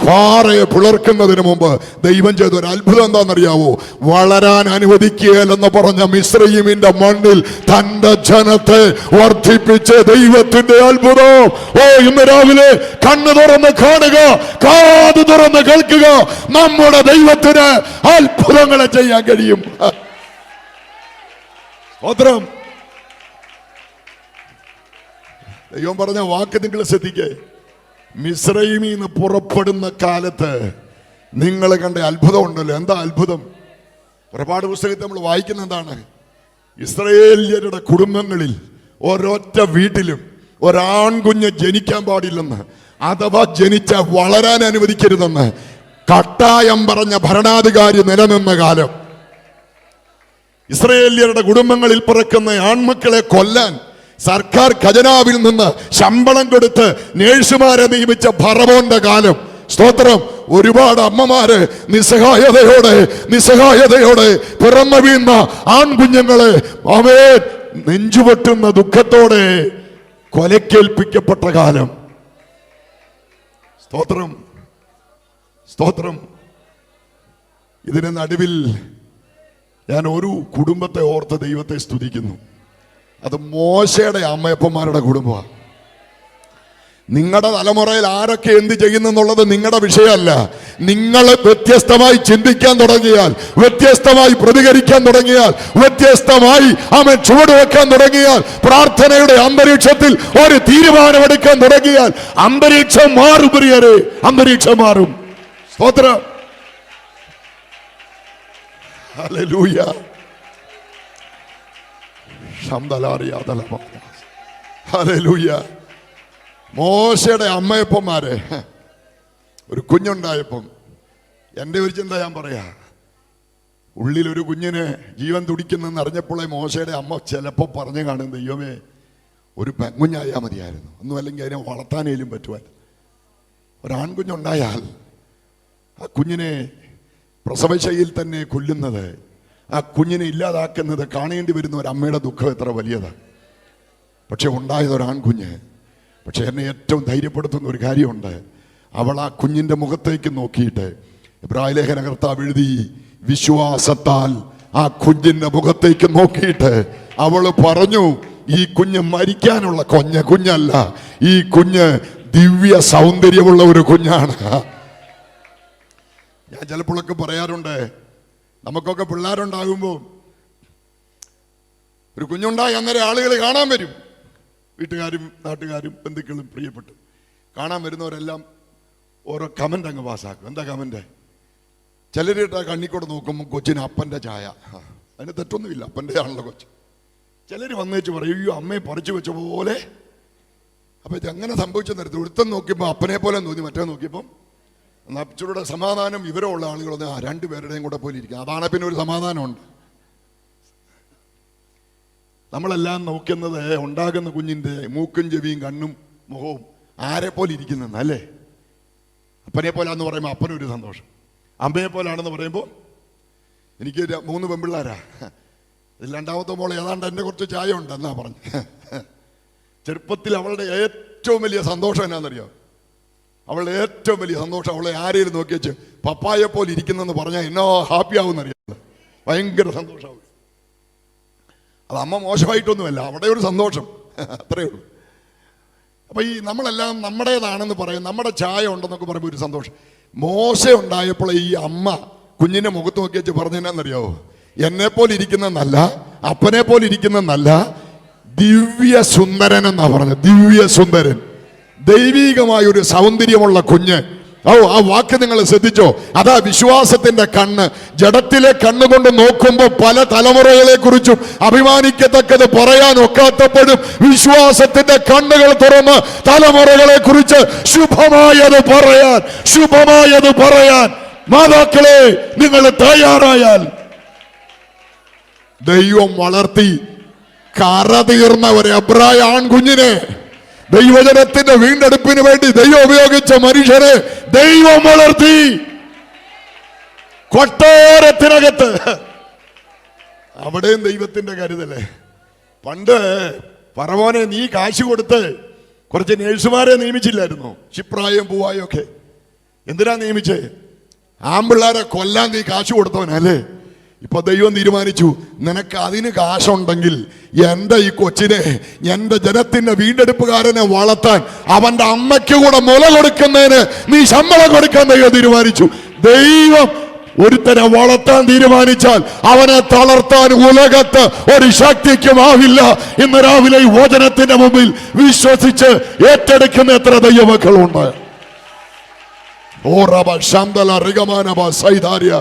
പാറയെ പിളർക്കുന്നതിന് മുമ്പ് ദൈവം ചെയ്ത ഒരു അത്ഭുതം എന്താണെന്നറിയാവോ? വളരാൻ അനുവദിക്കുകയെന്ന് പറഞ്ഞ മിസ്രയീമിന്റെ മണ്ണിൽ തന്റെ ജനത്തെ വർദ്ധിപ്പിച്ച ദൈവത്തിന്റെ അത്ഭുതം. ഇന്ന് രാവിലെ കണ്ണ് തുറന്ന് കാണുക, കാത് തുറന്ന് കേൾക്കുക. നമ്മുടെ ദൈവത്തിന് അത്ഭുതങ്ങളെ ചെയ്യാൻ കഴിയും. ദൈവം പറഞ്ഞ വാക്ക് നിങ്ങൾ ശ്രദ്ധിക്കേ. മിസ്രയീമിൽ നിന്ന് പുറപ്പെടുന്ന കാലത്ത് നിങ്ങൾ കണ്ട അത്ഭുതം ഉണ്ടല്ലോ. എന്താ അത്ഭുതം? പുറപ്പാട് പുസ്തകത്തിൽ നമ്മൾ വായിക്കുന്ന എന്താണ്? ഇസ്രായേല്യരുടെ കുടുംബങ്ങളിൽ ഒരൊറ്റ വീട്ടിലും ഒരാൺകുഞ്ഞ് ജനിക്കാൻ പാടില്ലെന്ന്, അഥവാ ജനിച്ച വളരാൻ അനുവദിക്കരുതെന്ന് കട്ടായം പറഞ്ഞ ഭരണാധികാരി നിലനിന്ന കാലം. ഇസ്രായേല്യരുടെ കുടുംബങ്ങളിൽ പിറക്കുന്ന ആൺമക്കളെ കൊല്ലാൻ സർക്കാർ ഖജനാവിൽ നിന്ന് ശമ്പളം കൊടുത്ത് നേഴ്സുമാരെ നിയമിച്ച ഫറവോന്റെ കാലം. സ്തോത്രം. ഒരുപാട് അമ്മമാര് നിസ്സഹായതയോടെ പിറന്നു വീഴുന്ന ആൺകുഞ്ഞുങ്ങളെ നെഞ്ചുപൊട്ടുന്ന ദുഃഖത്തോടെ കൊലക്കേൽപ്പിക്കപ്പെട്ട കാലം. സ്തോത്രം, സ്തോത്രം. ഇതിന് നടുവിൽ ഞാൻ ഒരു കുടുംബത്തെ ഓർത്ത് ദൈവത്തെ സ്തുതിക്കുന്നു. അത് മോശയുടെ അമ്മയപ്പന്മാരുടെ കുടുംബമാണ്. നിങ്ങളുടെ തലമുറയിൽ ആരൊക്കെ എന്ത് ചെയ്യുന്നെന്നുള്ളത് നിങ്ങളുടെ വിഷയമല്ല. നിങ്ങൾ വ്യത്യസ്തമായി ചിന്തിക്കാൻ തുടങ്ങിയാൽ, വ്യത്യസ്തമായി പ്രതികരിക്കാൻ തുടങ്ങിയാൽ, വ്യത്യസ്തമായി ചുവടുവെക്കാൻ തുടങ്ങിയാൽ, പ്രാർത്ഥനയുടെ അന്തരീക്ഷത്തിൽ ഒരു തീരുമാനമെടുക്കാൻ തുടങ്ങിയാൽ അന്തരീക്ഷം മാറും. പ്രിയരെ, അന്തരീക്ഷം മാറും. സ്തോത്രം. ഹല്ലേലൂയ. ഹല്ലേലൂയ. മോശയുടെ അമ്മയപ്പന്മാരെ ഒരു കുഞ്ഞുണ്ടായപ്പം എൻ്റെ ഒരു ചിന്ത ഞാൻ പറയാ, ഉള്ളിലൊരു കുഞ്ഞിന് ജീവൻ തുടിക്കുന്നെന്ന് അറിഞ്ഞപ്പോഴേ മോശയുടെ അമ്മ ചിലപ്പോൾ പറഞ്ഞു കാണും, ദൈവമേ ഒരു പെൺകുഞ്ഞായാൽ മതിയായിരുന്നു, ഒന്നും അല്ലെങ്കിൽ അതിനെ വളർത്താനേലും പറ്റുവാൻ. ഒരാൺകുഞ്ഞുണ്ടായാൽ ആ കുഞ്ഞിനെ പ്രസവശയിൽ തന്നെ കൊല്ലുന്നത്, ആ കുഞ്ഞിനെ ഇല്ലാതാക്കുന്നത് കാണേണ്ടി വരുന്ന ഒരു അമ്മയുടെ ദുഃഖം എത്ര വലിയതാണ്. പക്ഷെ ഉണ്ടായതൊരാൺകുഞ്ഞ്. പക്ഷെ എന്നെ ഏറ്റവും ധൈര്യപ്പെടുത്തുന്ന ഒരു കാര്യമുണ്ട്. അവൾ ആ കുഞ്ഞിൻ്റെ മുഖത്തേക്ക് നോക്കിയിട്ട്, ഇബ്രായ ലേഖന കർത്താവ് എഴുതി, വിശ്വാസത്താൽ ആ കുഞ്ഞിൻ്റെ മുഖത്തേക്ക് നോക്കിയിട്ട് അവൾ പറഞ്ഞു, ഈ കുഞ്ഞ് മരിക്കാനുള്ള കുഞ്ഞല്ല, ഈ കുഞ്ഞ് ദിവ്യ സൗന്ദര്യമുള്ള ഒരു കുഞ്ഞാണ്. ഞാൻ ചിലപ്പോഴൊക്കെ പറയാറുണ്ട്, നമുക്കൊക്കെ പിള്ളേരുണ്ടാകുമ്പോൾ ഒരു കുഞ്ഞുണ്ടായി അന്നേരം ആളുകൾ കാണാൻ വരും. വീട്ടുകാരും നാട്ടുകാരും ബന്ധുക്കളും പ്രിയപ്പെട്ടു കാണാൻ വരുന്നവരെല്ലാം ഓരോ കമൻ്റ് അങ്ങ് പാസ്സാക്കും. എന്താ കമൻ്റ്? ചിലരിട്ട് കണ്ണിക്കൂടെ നോക്കുമ്പോൾ കൊച്ചിന് അപ്പൻ്റെ ചായ. അതിന് തെറ്റൊന്നുമില്ല, അപ്പൻ്റെ ആണല്ലോ കൊച്ച്. ചിലർ വന്നേച്ച് പറയും, അയ്യോ അമ്മയെ പറിച്ചു വെച്ച പോലെ അപ്പോൾ ഇതെങ്ങനെ സംഭവിച്ചെന്ന് അറിയത്തില്ല. ഒരുത്തൻ നോക്കിയപ്പോൾ അപ്പനെ പോലെ തോന്നി, മറ്റേ നോക്കിയപ്പം എന്നാൽ അപ്പച്ചൂടെ സമാധാനം ഇവരുള്ള ആളുകളൊന്നും രണ്ടുപേരുടെയും കൂടെ പോലെ ഇരിക്കുക. അതാണ് പിന്നെ ഒരു സമാധാനമുണ്ട്. നമ്മളെല്ലാം നോക്കുന്നത് ഉണ്ടാകുന്ന കുഞ്ഞിൻ്റെ മൂക്കും ചെവിയും കണ്ണും മുഖവും ആരെ പോലെ ഇരിക്കുന്നെന്ന് അല്ലേ. അപ്പനെ പോലാന്ന് പറയുമ്പോൾ അപ്പനൊരു സന്തോഷം, അമ്മയെ പോലാണെന്ന് പറയുമ്പോൾ എനിക്ക് 3 പെൺപിള്ളേരാ, ഇതിൽ രണ്ടാമത്തെ മോൾ ഏതാണ്ട് എൻ്റെ കുറച്ച് ചായ ഉണ്ട് എന്നാ പറഞ്ഞു. ചെറുപ്പത്തിൽ അവളുടെ ഏറ്റവും വലിയ സന്തോഷം എന്നാണെന്നറിയാം, അവളുടെ ഏറ്റവും വലിയ സന്തോഷം അവളെ ആരെയും നോക്കി വെച്ച് പപ്പായെ പോലെ ഇരിക്കുന്നെന്ന് പറഞ്ഞാൽ എന്നോ ഹാപ്പി ആവുമെന്നറിയാം, ഭയങ്കര സന്തോഷമാവും. അത് അമ്മ മോശമായിട്ടൊന്നുമല്ല, അവിടെ ഒരു സന്തോഷം, അത്രയേ ഉള്ളൂ. അപ്പം ഈ നമ്മളെല്ലാം നമ്മുടേതാണെന്ന് പറയും, നമ്മുടെ ചായ ഉണ്ടെന്നൊക്കെ പറയുമ്പോൾ ഒരു സന്തോഷം. മോശ ഉണ്ടായപ്പോൾ ഈ അമ്മ കുഞ്ഞിൻ്റെ മുഖത്ത് നോക്കി വെച്ച് പറഞ്ഞെന്നറിയാവോ, എന്നെപ്പോലെ ഇരിക്കുന്നതെന്നല്ല, അപ്പനെ പോലെ ഇരിക്കുന്നതെന്നല്ല, ദിവ്യ സുന്ദരൻ എന്നാ പറഞ്ഞത്. ദിവ്യ സുന്ദരൻ, ദൈവീകമായ ഒരു സൗന്ദര്യമുള്ള കുഞ്ഞ്. ആ വാക്ക് നിങ്ങൾ ശ്രദ്ധിച്ചോ? അതാ വിശ്വാസത്തിന്റെ കണ്ണ്. ജഡത്തിലെ കണ്ണുകൊണ്ട് നോക്കുമ്പോൾ പല തലമുറകളെ കുറിച്ചും അഭിമാനിക്കത്തക്കത് പറയാൻ ഒക്കാത്തപ്പോഴും വിശ്വാസത്തിന്റെ കണ്ണുകൾ തുറന്ന് തലമുറകളെ കുറിച്ച് ശുഭമായത് പറയാൻ മാതാക്കളെ നിങ്ങൾ തയ്യാറായാൽ, ദൈവം വളർത്തി കറതീർന്ന ഒരു എബ്രായ ആൺകുഞ്ഞിനെ, ദൈവജനത്തിന്റെ വീണ്ടെടുപ്പിന് വേണ്ടി ദൈവം ഉപയോഗിച്ച മനുഷ്യരെ ദൈവം വളർത്തി കൊട്ടാരത്തിനകത്ത്. അവിടെയും ദൈവത്തിന്റെ കരുതലേ. പണ്ട് ഫറവോനെ നീ കാശ് കൊടുത്ത് കുറച്ച് നേഴ്സുമാരെ നിയമിച്ചില്ലായിരുന്നു, ക്ഷിപ്രായും പൂവായും ഒക്കെ. എന്തിനാ നിയമിച്ചേ? ആമ്പിള്ളാരെ കൊല്ലാൻ നീ കാശ് കൊടുത്തവനല്ലേ. ഇപ്പൊ ദൈവം തീരുമാനിച്ചു, നിനക്ക് അതിന് കാശുണ്ടെങ്കിൽ എൻ്റെ ഈ കൊച്ചിനെ, എൻ്റെ ജനത്തിന്റെ വീണ്ടെടുപ്പുകാരനെ വളർത്താൻ അവന്റെ അമ്മയ്ക്ക് കൂടെ മുല കൊടുക്കുന്നതിന് നീ ശമ്പളം കൊടുക്കാൻ ദൈവം തീരുമാനിച്ചു. ദൈവം ഒരുത്തനെ വളർത്താൻ തീരുമാനിച്ചാൽ അവനെ തളർത്താൻ ഉലകത്ത് ഒരു ശക്തിക്കും ആവില്ല. ഇന്ന് രാവിലെ ഈ വചനത്തിന്റെ മുമ്പിൽ വിശ്വസിച്ച് ഏറ്റെടുക്കുന്ന എത്ര ദൈവമക്കളുണ്ട്? ഓ റബ ശാന്തല റിഗമാനബ സൈദാരിയ.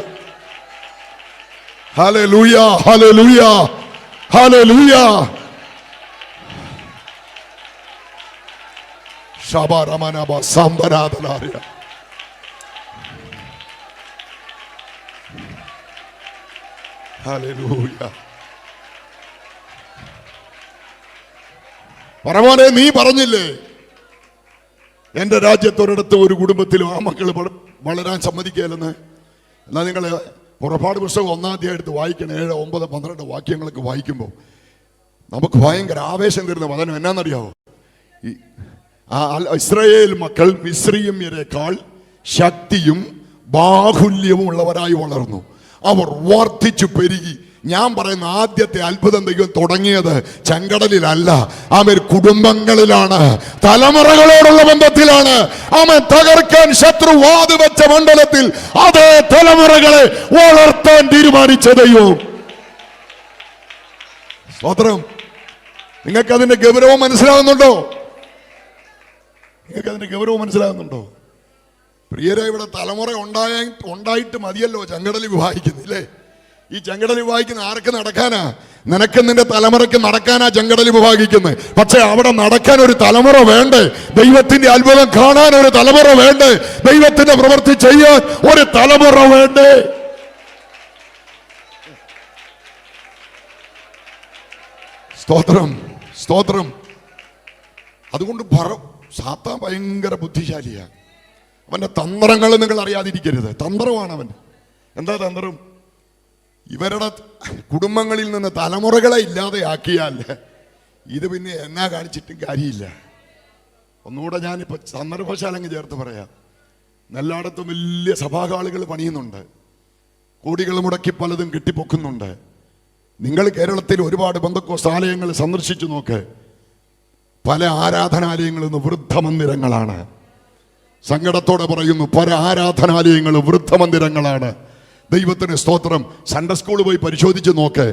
ഹല്ലേലൂയ, ഹല്ലേലൂയ, ഹല്ലേലൂയ. ശബരമനബ സാംബരാദലാരിയ. ഹല്ലേലൂയ. പരമോനെ നീ പറഞ്ഞില്ലേ എൻ്റെ രാജ്യത്തൊരിടത്ത് ഒരു കുടുംബത്തിലും ആ മക്കൾ വളരാൻ സമ്മതിക്കുകയല്ലെന്ന്. എന്നാൽ നിങ്ങൾ പുറപ്പാട് പുസ്തകം 1-ാം അധ്യായം എടുത്ത് വായിക്കണം. 7, 9, 12 വാക്യങ്ങളൊക്കെ വായിക്കുമ്പോൾ നമുക്ക് ഭയങ്കര ആവേശം തരുന്ന വചനം എന്നാന്നറിയാവോ? ഇസ്രായേൽ മക്കൾ മിസ്രയീമ്യരെക്കാൾ ശക്തിയും ബാഹുല്യവും ഉള്ളവരായി വളർന്നു, അവർ വർദ്ധിച്ചു പെരുകി. ഞാൻ പറയുന്ന ആദ്യത്തെ അത്ഭുതം ദൈവം തുടങ്ങിയത് ചെങ്കടലിലല്ല, അവൻ കുടുംബങ്ങളിലാണ്, തലമുറകളോടുള്ള ബന്ധത്തിലാണ്. അവൻ തകർക്കാൻ ശത്രു വാതുവെച്ച മണ്ഡലത്തിൽ അതേ തലമുറകളെ വളർത്താൻ തീരുമാനിച്ച ദൈവം. സ്തോത്രം. നിങ്ങൾക്ക് അതിന്റെ ഗൗരവം മനസ്സിലാകുന്നുണ്ടോ? പ്രിയരെ, ഇവിടെ തലമുറ ഉണ്ടായിട്ട് മതിയല്ലോ ചെങ്കടൽ വിവാഹിക്കുന്നില്ലേ? ഈ ചെങ്കടൽ വിവാഹിക്കുന്ന ആർക്ക് നടക്കാനാ? നിനക്ക് നിന്റെ തലമുറയ്ക്ക് നടക്കാനാ ചെങ്കടൽ വിവാഹിക്കുന്നത്. പക്ഷെ അവിടെ നടക്കാൻ ഒരു തലമുറ വേണ്ടേ? ദൈവത്തിന്റെ അത്ഭുതം കാണാൻ ഒരു തലമുറ വേണ്ടേ? ദൈവത്തിന്റെ പ്രവൃത്തി ചെയ്യാൻ ഒരു തലമുറ വേണ്ടേ? സ്തോത്രം, സ്തോത്രം. അതുകൊണ്ട് സാത്താൻ ഭയങ്കര ബുദ്ധിശാലിയാണ്. അവന്റെ തന്ത്രങ്ങൾ നിങ്ങൾ അറിയാതിരിക്കരുത്. തന്ത്രമാണ് അവൻ. എന്താ തന്ത്രം? ഇവരുടെ കുടുംബങ്ങളിൽ നിന്ന് തലമുറകളെ ഇല്ലാതെയാക്കിയാൽ ഇത് പിന്നെ എന്നാ കാണിച്ചിട്ടും കാര്യമില്ല. ഒന്നുകൂടെ ഞാനിപ്പോൾ സന്ദർഭശാലങ്ങ് ചേർത്ത് പറയാം. എല്ലായിടത്തും വലിയ സഭാഹാളുകൾ പണിയുന്നുണ്ട്, കോടികൾ മുടക്കി പലതും കെട്ടിപ്പൊക്കുന്നുണ്ട്. നിങ്ങൾ കേരളത്തിൽ ഒരുപാട് പെന്തക്കോസ്ത് ആലയങ്ങൾ സന്ദർശിച്ചു നോക്ക്. പല ആരാധനാലയങ്ങളും വൃദ്ധമന്ദിരങ്ങളാണ്. സങ്കടത്തോടെ പറയുന്നു, പല ആരാധനാലയങ്ങളും വൃദ്ധമന്ദിരങ്ങളാണ്. ദൈവത്തിന് സ്തോത്രം. സൺഡേ സ്കൂൾ പോയി പരിശോധിച്ച് നോക്ക്.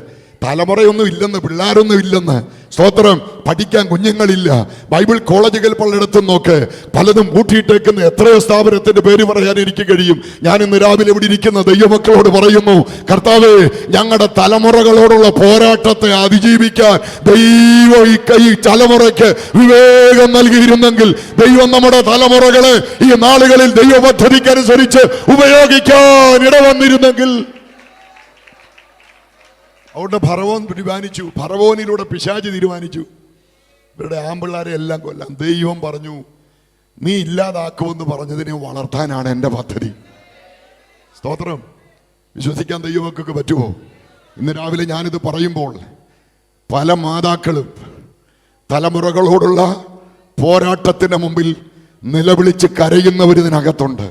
തലമുറയൊന്നും ഇല്ലെന്ന്, പിള്ളേരൊന്നും ഇല്ലെന്ന്. സ്തോത്രം. പഠിക്കാൻ കുഞ്ഞുങ്ങളില്ല. ബൈബിൾ കോളേജുകൾ പലയിടത്തും നോക്ക്, പലതും കൂട്ടിയിട്ടേക്കുന്ന എത്രയോ സ്ഥാപനത്തിന്റെ പേര് പറയാൻ എനിക്ക് കഴിയും. ഞാൻ ഇന്ന് രാവിലെ ഇവിടെ ഇരിക്കുന്ന ദൈവമക്കളോട് പറയുന്നു, കർത്താവേ, ഞങ്ങളുടെ തലമുറകളോടുള്ള പോരാട്ടത്തെ അതിജീവിക്കാൻ ദൈവം ഈ തലമുറയ്ക്ക് വിവേകം നൽകിയിരുന്നെങ്കിൽ, ദൈവം നമ്മുടെ തലമുറകളെ ഈ നാളുകളിൽ ദൈവ പദ്ധതിക്കനുസരിച്ച് ഉപയോഗിക്കാൻ ഇടവന്നിരുന്നെങ്കിൽ. അതുകൊണ്ട് ഫറവോൻ തീരുമാനിച്ചു, ഫറവോനിലൂടെ പിശാച് തീരുമാനിച്ചു, ഇവരുടെ ആമ്പിള്ളാരെ എല്ലാം കൊല്ലാം. ദൈവം പറഞ്ഞു, നീ ഇല്ലാതാക്കുമെന്ന് പറഞ്ഞതിനെ വളർത്താനാണ് എൻ്റെ പദ്ധതി. സ്തോത്രം. വിശ്വസിക്കാൻ ദൈവമൊക്കെ പറ്റുമോ? ഇന്ന് രാവിലെ ഞാനിത് പറയുമ്പോൾ പല മാതാക്കളും തലമുറകളോടുള്ള പോരാട്ടത്തിന് മുമ്പിൽ നിലവിളിച്ച് കരയുന്നവരിതിനകത്തുണ്ട്.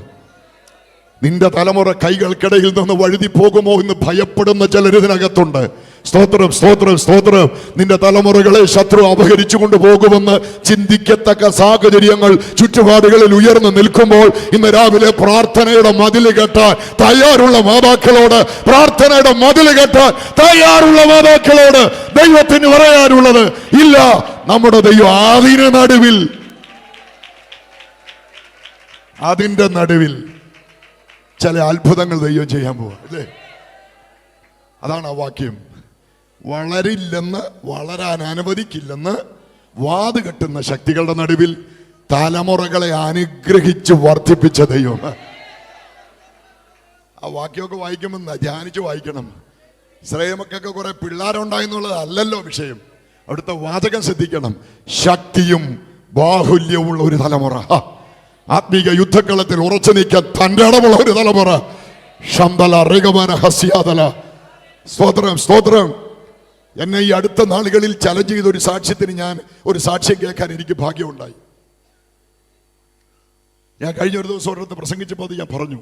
നിന്റെ തലമുറ കൈകൾക്കിടയിൽ നിന്ന് വഴുതി പോകുമോ എന്ന് ഭയപ്പെടുന്ന ചിലരിതിനകത്തുണ്ട്. സ്തോത്രം, സ്തോത്രം, സ്തോത്രം. നിന്റെ തലമുറകളെ ശത്രു അപഹരിച്ചു കൊണ്ടുപോകുമെന്ന് ചിന്തിക്കത്തക്ക സാഹചര്യങ്ങൾ ചുറ്റുപാടുകളിൽ ഉയർന്നു നിൽക്കുമ്പോൾ ഇന്ന് രാവിലെ പ്രാർത്ഥനയുടെ മതിൽ കെട്ടാൻ തയ്യാറുള്ള മാതാക്കളോട്, പ്രാർത്ഥനയുടെ മതിൽ കെട്ടാൻ തയ്യാറുള്ള മാതാക്കളോട് ദൈവത്തിന് പറയാനുള്ളത്, ഇല്ല, നമ്മുടെ ദൈവം അതിന്റെ നടുവിൽ ചില അത്ഭുതങ്ങൾ ദൈവം ചെയ്യാൻ പോവാ, അല്ലേ? അതാണ് ആ വാക്യം. വളരില്ലെന്ന്, വളരാൻ അനുവദിക്കില്ലെന്ന് വാത് കെട്ടുന്ന ശക്തികളുടെ നടുവിൽ തലമുറകളെ അനുഗ്രഹിച്ച് വർദ്ധിപ്പിച്ച ദൈവം. ആ വാക്യമൊക്കെ വായിക്കുമ്പോൾ ധ്യാനിച്ച് വായിക്കണം. ഇസ്രായേൽ മക്കൾക്ക് കുറെ പിള്ളേരുണ്ടായെന്നുള്ളത് അല്ലല്ലോ വിഷയം. അവിടുത്തെ വാചകം ശ്രദ്ധിക്കണം. ശക്തിയും ബാഹുല്യമുള്ള ഒരു തലമുറ, ആത്മീക യുദ്ധക്കളത്തിൽ ഉറച്ചു നീക്കാൻ തൻ്റെ ഇടമുള്ള ഒരു തലമുറ. ശംദല റിഗമന ഹസ്യാദല. സ്തോത്രം, സ്തോത്രം. എന്നെ ഈ അടുത്ത നാളുകളിൽ ചലഞ്ച് ചെയ്ത ഒരു സാക്ഷ്യത്തിന് ഞാൻ ഒരു സാക്ഷ്യം കേൾക്കാൻ എനിക്ക് ഭാഗ്യമുണ്ടായി. ഞാൻ കഴിഞ്ഞ ഒരു ദിവസം ഒരിടത്ത് പ്രസംഗിച്ചപ്പോൾ അത് ഞാൻ പറഞ്ഞു.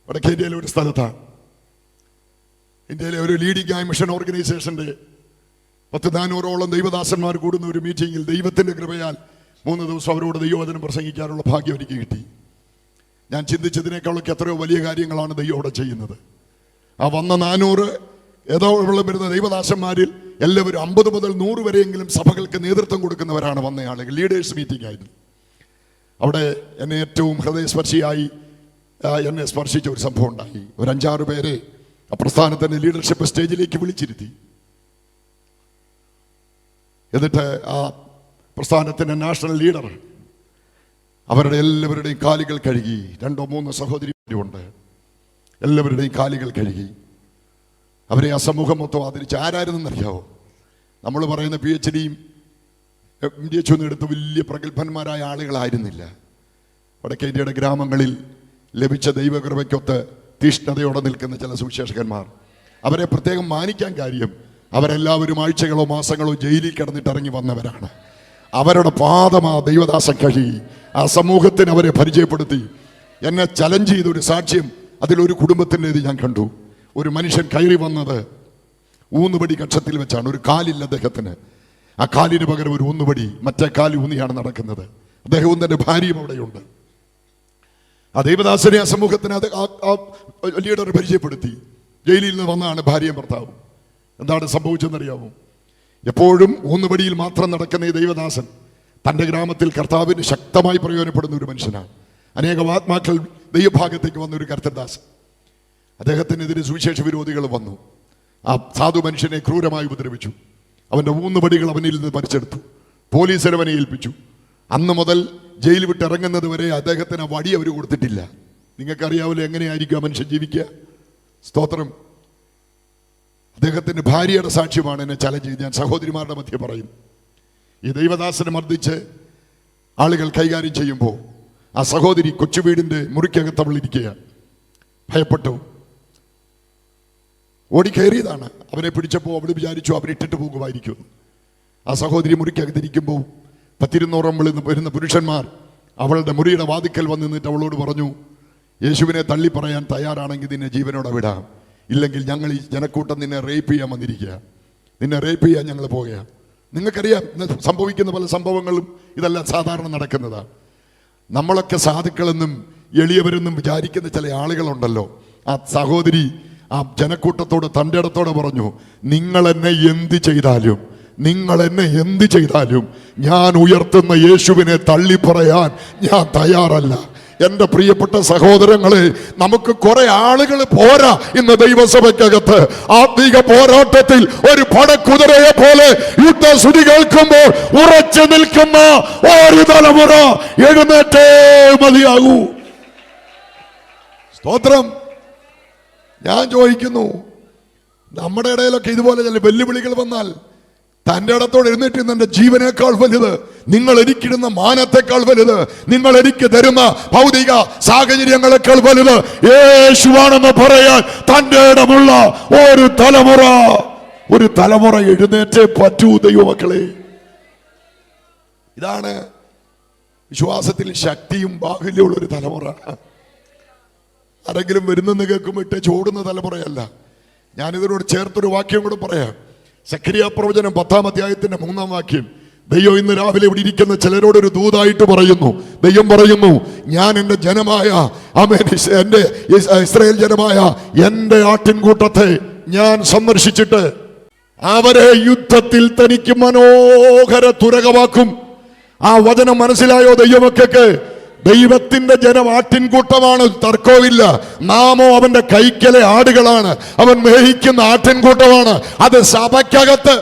വടക്കേ ഇന്ത്യയിലെ ഒരു സ്ഥലത്താണ്, ഇന്ത്യയിലെ ഒരു ലീഡിംഗ് ആയ മിഷൻ ഓർഗനൈസേഷന്റെ 400ഓളം ദൈവദാസന്മാർ കൂടുന്ന ഒരു മീറ്റിംഗിൽ ദൈവത്തിന്റെ കൃപയാൽ 3 ദിവസം അവരോട് ദൈവവചനം പ്രസംഗിക്കാനുള്ള ഭാഗ്യം എനിക്ക് കിട്ടി. ഞാൻ ചിന്തിച്ചതിനേക്കാളൊക്കെ എത്രയോ വലിയ കാര്യങ്ങളാണ് ദൈവം അവിടെ ചെയ്യുന്നത്. ആ വന്ന 400 ഏതോ വരുന്ന ദൈവദാസന്മാരിൽ എല്ലാവരും 50 മുതൽ 100 വരെയെങ്കിലും സഭകൾക്ക് നേതൃത്വം കൊടുക്കുന്നവരാണ് വന്ന ആളുകൾ. ലീഡേഴ്സ് മീറ്റിംഗ് ആയിരുന്നു. അവിടെ എന്നെ ഏറ്റവും ഹൃദയസ്പർശിയായി എന്നെ സ്പർശിച്ച ഒരു സംഭവം ഉണ്ടായി. ഒരു 5-6 പേരെ ആ പ്രസ്ഥാനത്തിന്റെ ലീഡർഷിപ്പ് സ്റ്റേജിലേക്ക് വിളിച്ചിരുത്തി. എന്നിട്ട് ആ പ്രസ്ഥാനത്തിന്റെ നാഷണൽ ലീഡർ അവരുടെ എല്ലാവരുടെയും കാലുകൾ കഴുകി. 2-3 സഹോദരിമാരുണ്ട്. എല്ലാവരുടെയും കാലുകൾ കഴുകി. അവരെ ആ സമൂഹം മൊത്തം ആദരിച്ച്. ആരായിരുന്നെന്നറിയാവോ? നമ്മൾ പറയുന്ന PhDയും MDH ഒന്നും എടുത്ത് വലിയ പ്രഗത്ഭന്മാരായ ആളുകളായിരുന്നില്ല. വടക്കേ ഇന്ത്യയുടെ ഗ്രാമങ്ങളിൽ ലഭിച്ച ദൈവകൃപയ്ക്കൊത്ത് തീഷ്ണതയോടെ നിൽക്കുന്ന ചില സുവിശേഷകന്മാർ. അവരെ പ്രത്യേകം മാനിക്കാൻ കാര്യം, അവരെല്ലാവരും ആഴ്ചകളോ മാസങ്ങളോ ജയിലിൽ കിടന്നിട്ട് ഇറങ്ങി വന്നവരാണ്. അവരുടെ പാദം ആ ദൈവദാസൻ കഴുകി. ആ സമൂഹത്തിന് അവരെ പരിചയപ്പെടുത്തി. എന്നെ ചലഞ്ച് ചെയ്ത ഒരു സാക്ഷ്യം അതിലൊരു കുടുംബത്തിൻ്റെത് ഞാൻ കണ്ടു. ഒരു മനുഷ്യൻ കയറി വന്നത് ഊന്നുപടി കക്ഷത്തിൽ വെച്ചാണ്. ഒരു കാലില്ല അദ്ദേഹത്തിന്. ആ കാലിന് പകരം ഒരു ഊന്നുപടി, മറ്റേ കാലി ഊന്നിയാണ് നടക്കുന്നത്. അദ്ദേഹവും തൻ്റെ ഭാര്യയും അവിടെയുണ്ട്. ആ ദൈവദാസനെ ആ സമൂഹത്തിന് ലീഡർ പരിചയപ്പെടുത്തി. ജയിലിൽ നിന്ന് വന്നതാണ് ഭാര്യയും ഭർത്താവും. എന്താണ് സംഭവിച്ചതെന്നറിയാമോ? എപ്പോഴും ഊന്നുപടിയിൽ മാത്രം നടക്കുന്ന ഈ ദൈവദാസൻ തൻ്റെ ഗ്രാമത്തിൽ കർത്താവിന് ശക്തമായി പ്രയോജനപ്പെടുന്ന ഒരു മനുഷ്യനാണ്. അനേകം ആത്മാക്കൾ ദൈവഭാഗത്തേക്ക് വന്ന ഒരു കർത്തദാസൻ. അദ്ദേഹത്തിനെതിരെ സുവിശേഷ വിരോധികൾ വന്നു. ആ സാധു മനുഷ്യനെ ക്രൂരമായി ഉപദ്രവിച്ചു. അവൻ്റെ ഊന്നുപടികൾ അവനിൽ നിന്ന് പറിച്ചെടുത്തു. പോലീസിനെ അവനെ ഏൽപ്പിച്ചു. അന്ന് മുതൽ ജയിൽ വിട്ട് ഇറങ്ങുന്നത് വരെ അദ്ദേഹത്തിന് വടി അവർ കൊടുത്തിട്ടില്ല. നിങ്ങൾക്കറിയാവില്ല എങ്ങനെയായിരിക്കും ആ മനുഷ്യൻ ജീവിക്കുക. സ്തോത്രം. അദ്ദേഹത്തിൻ്റെ ഭാര്യയുടെ സാക്ഷ്യമാണ് എന്നെ ചലഞ്ച് ചെയ്ത് ഞാൻ സഹോദരിമാരുടെ മധ്യ പറയും. ഈ ദൈവദാസനെ മർദ്ദിച്ച് ആളുകൾ കൈകാര്യം ചെയ്യുമ്പോൾ ആ സഹോദരി കൊച്ചുവീടിൻ്റെ മുറിക്കകത്ത് അവൾ ഇരിക്കുകയാണ്. ഭയപ്പെട്ടു ഓടിക്കയറിയതാണ്. അവരെ പിടിച്ചപ്പോൾ അവൾ വിചാരിച്ചു അവരിട്ടിട്ട് പോകുമായിരിക്കും. ആ സഹോദരി മുറിക്കകത്തിരിക്കുമ്പോൾ 10-200 വരുന്ന പുരുഷന്മാർ അവളുടെ മുറിയുടെ വാതിക്കൽ വന്ന് നിന്നിട്ട് അവളോട് പറഞ്ഞു, യേശുവിനെ തള്ളി പറയാൻ തയ്യാറാണെങ്കിൽ നിന്നെ ജീവനോടെ വിടാം, ഇല്ലെങ്കിൽ ഞങ്ങൾ ഈ ജനക്കൂട്ടം നിന്നെ റേപ്പ് ചെയ്യാൻ വന്നിരിക്കുക, നിന്നെ റേപ്പ് ചെയ്യാൻ ഞങ്ങൾ പോകുക. നിങ്ങൾക്കറിയാം സംഭവിക്കുന്ന പല സംഭവങ്ങളും ഇതെല്ലാം സാധാരണ നടക്കുന്നതാണ്. നമ്മളൊക്കെ സാധുക്കളെന്നും എളിയവരെന്നും വിചാരിക്കുന്ന ചില ആളുകളുണ്ടല്ലോ. ആ സഹോദരി ആ ജനക്കൂട്ടത്തോട് തൻ്റെ ഇടത്തോടെ പറഞ്ഞു, നിങ്ങൾ എന്നെ എന്ത് ചെയ്താലും ഞാൻ ഉയർത്തുന്ന യേശുവിനെ തള്ളിപ്പറയാൻ ഞാൻ തയ്യാറല്ല. എൻ്റെ പ്രിയപ്പെട്ട സഹോദരങ്ങളെ, നമുക്ക് കുറെ ആളുകൾ പോരാ ഇന്ന് ദൈവസഭയ്ക്കകത്ത്. ആത്മീക പോരാട്ടത്തിൽ ഒരു പടക്കുതിരയെ പോലെ യുദ്ധശ്രുതി കേൾക്കുമ്പോൾ ഉറച്ചു നിൽക്കുന്ന ഒരു തലമുറ എഴുന്നേറ്റേ മതിയാകൂ. സ്തോത്രം. ഞാൻ ചോദിക്കുന്നു, നമ്മുടെ ഇടയിലൊക്കെ ഇതുപോലെ ചില വെല്ലുവിളികൾ വന്നാൽ തൻ്റെ ഇടത്തോട് എഴുന്നേറ്റ് നിന്റെ ജീവനേക്കാൾ വലുത്, നിങ്ങൾ എനിക്കിടുന്ന മാനത്തെക്കാൾ വലുത്, നിങ്ങൾ എനിക്ക് തരുന്ന ഭൗതിക സാഹചര്യങ്ങളെക്കാൾ വലുത് യേശുവാണെന്ന് പറയാൻ തൻ്റെ ഇടമുള്ള ഒരു തലമുറ എഴുന്നേറ്റേ പറ്റൂ ദൈവമക്കളെ. ഇതാണ് വിശ്വാസത്തിൽ ശക്തിയും ബാഹുല്യമുള്ള ഒരു തലമുറ. ആരെങ്കിലും വരുന്നെന്ന് കേൾക്കുമ്പോൾ ഇട്ടേ ചോടുന്ന തലമുറയല്ല. ഞാനിതിനോട് ചേർത്തൊരു വാക്യം കൂടെ പറയാം. സഖരിയ പ്രവചനം 10-ാം അധ്യായത്തിന്റെ 3-ാം വാക്യം. ദൈവം ഇന്ന് രാവിലെ ഇവിടെ ഇരിക്കുന്ന ചിലരോടൊരു ദൂതായിട്ട് പറയുന്നു. ദൈവം പറയുന്നു, ഞാൻ എൻ്റെ ജനമായ എൻ്റെ ഇസ്രായേൽ ജനമായ എൻ്റെ ആട്ടിൻകൂട്ടത്തെ ഞാൻ സന്ദർശിച്ചിട്ട് അവരെ യുദ്ധത്തിൽ തനിക്ക് മനോഹര തുരകമാക്കും. ആ വചനം മനസ്സിലായോ ദൈവമക്കൾക്ക്? ദൈവത്തിന്റെ ജനം ആട്ടിൻകൂട്ടമാണ്, തർക്കവുമില്ല. നാമോ അവന്റെ കൈക്കലെ ആടുകളാണ്, അവൻ മേഹിക്കുന്ന ആട്ടിൻകൂട്ടമാണ്. അത് സഭയ്ക്കകത്ത്.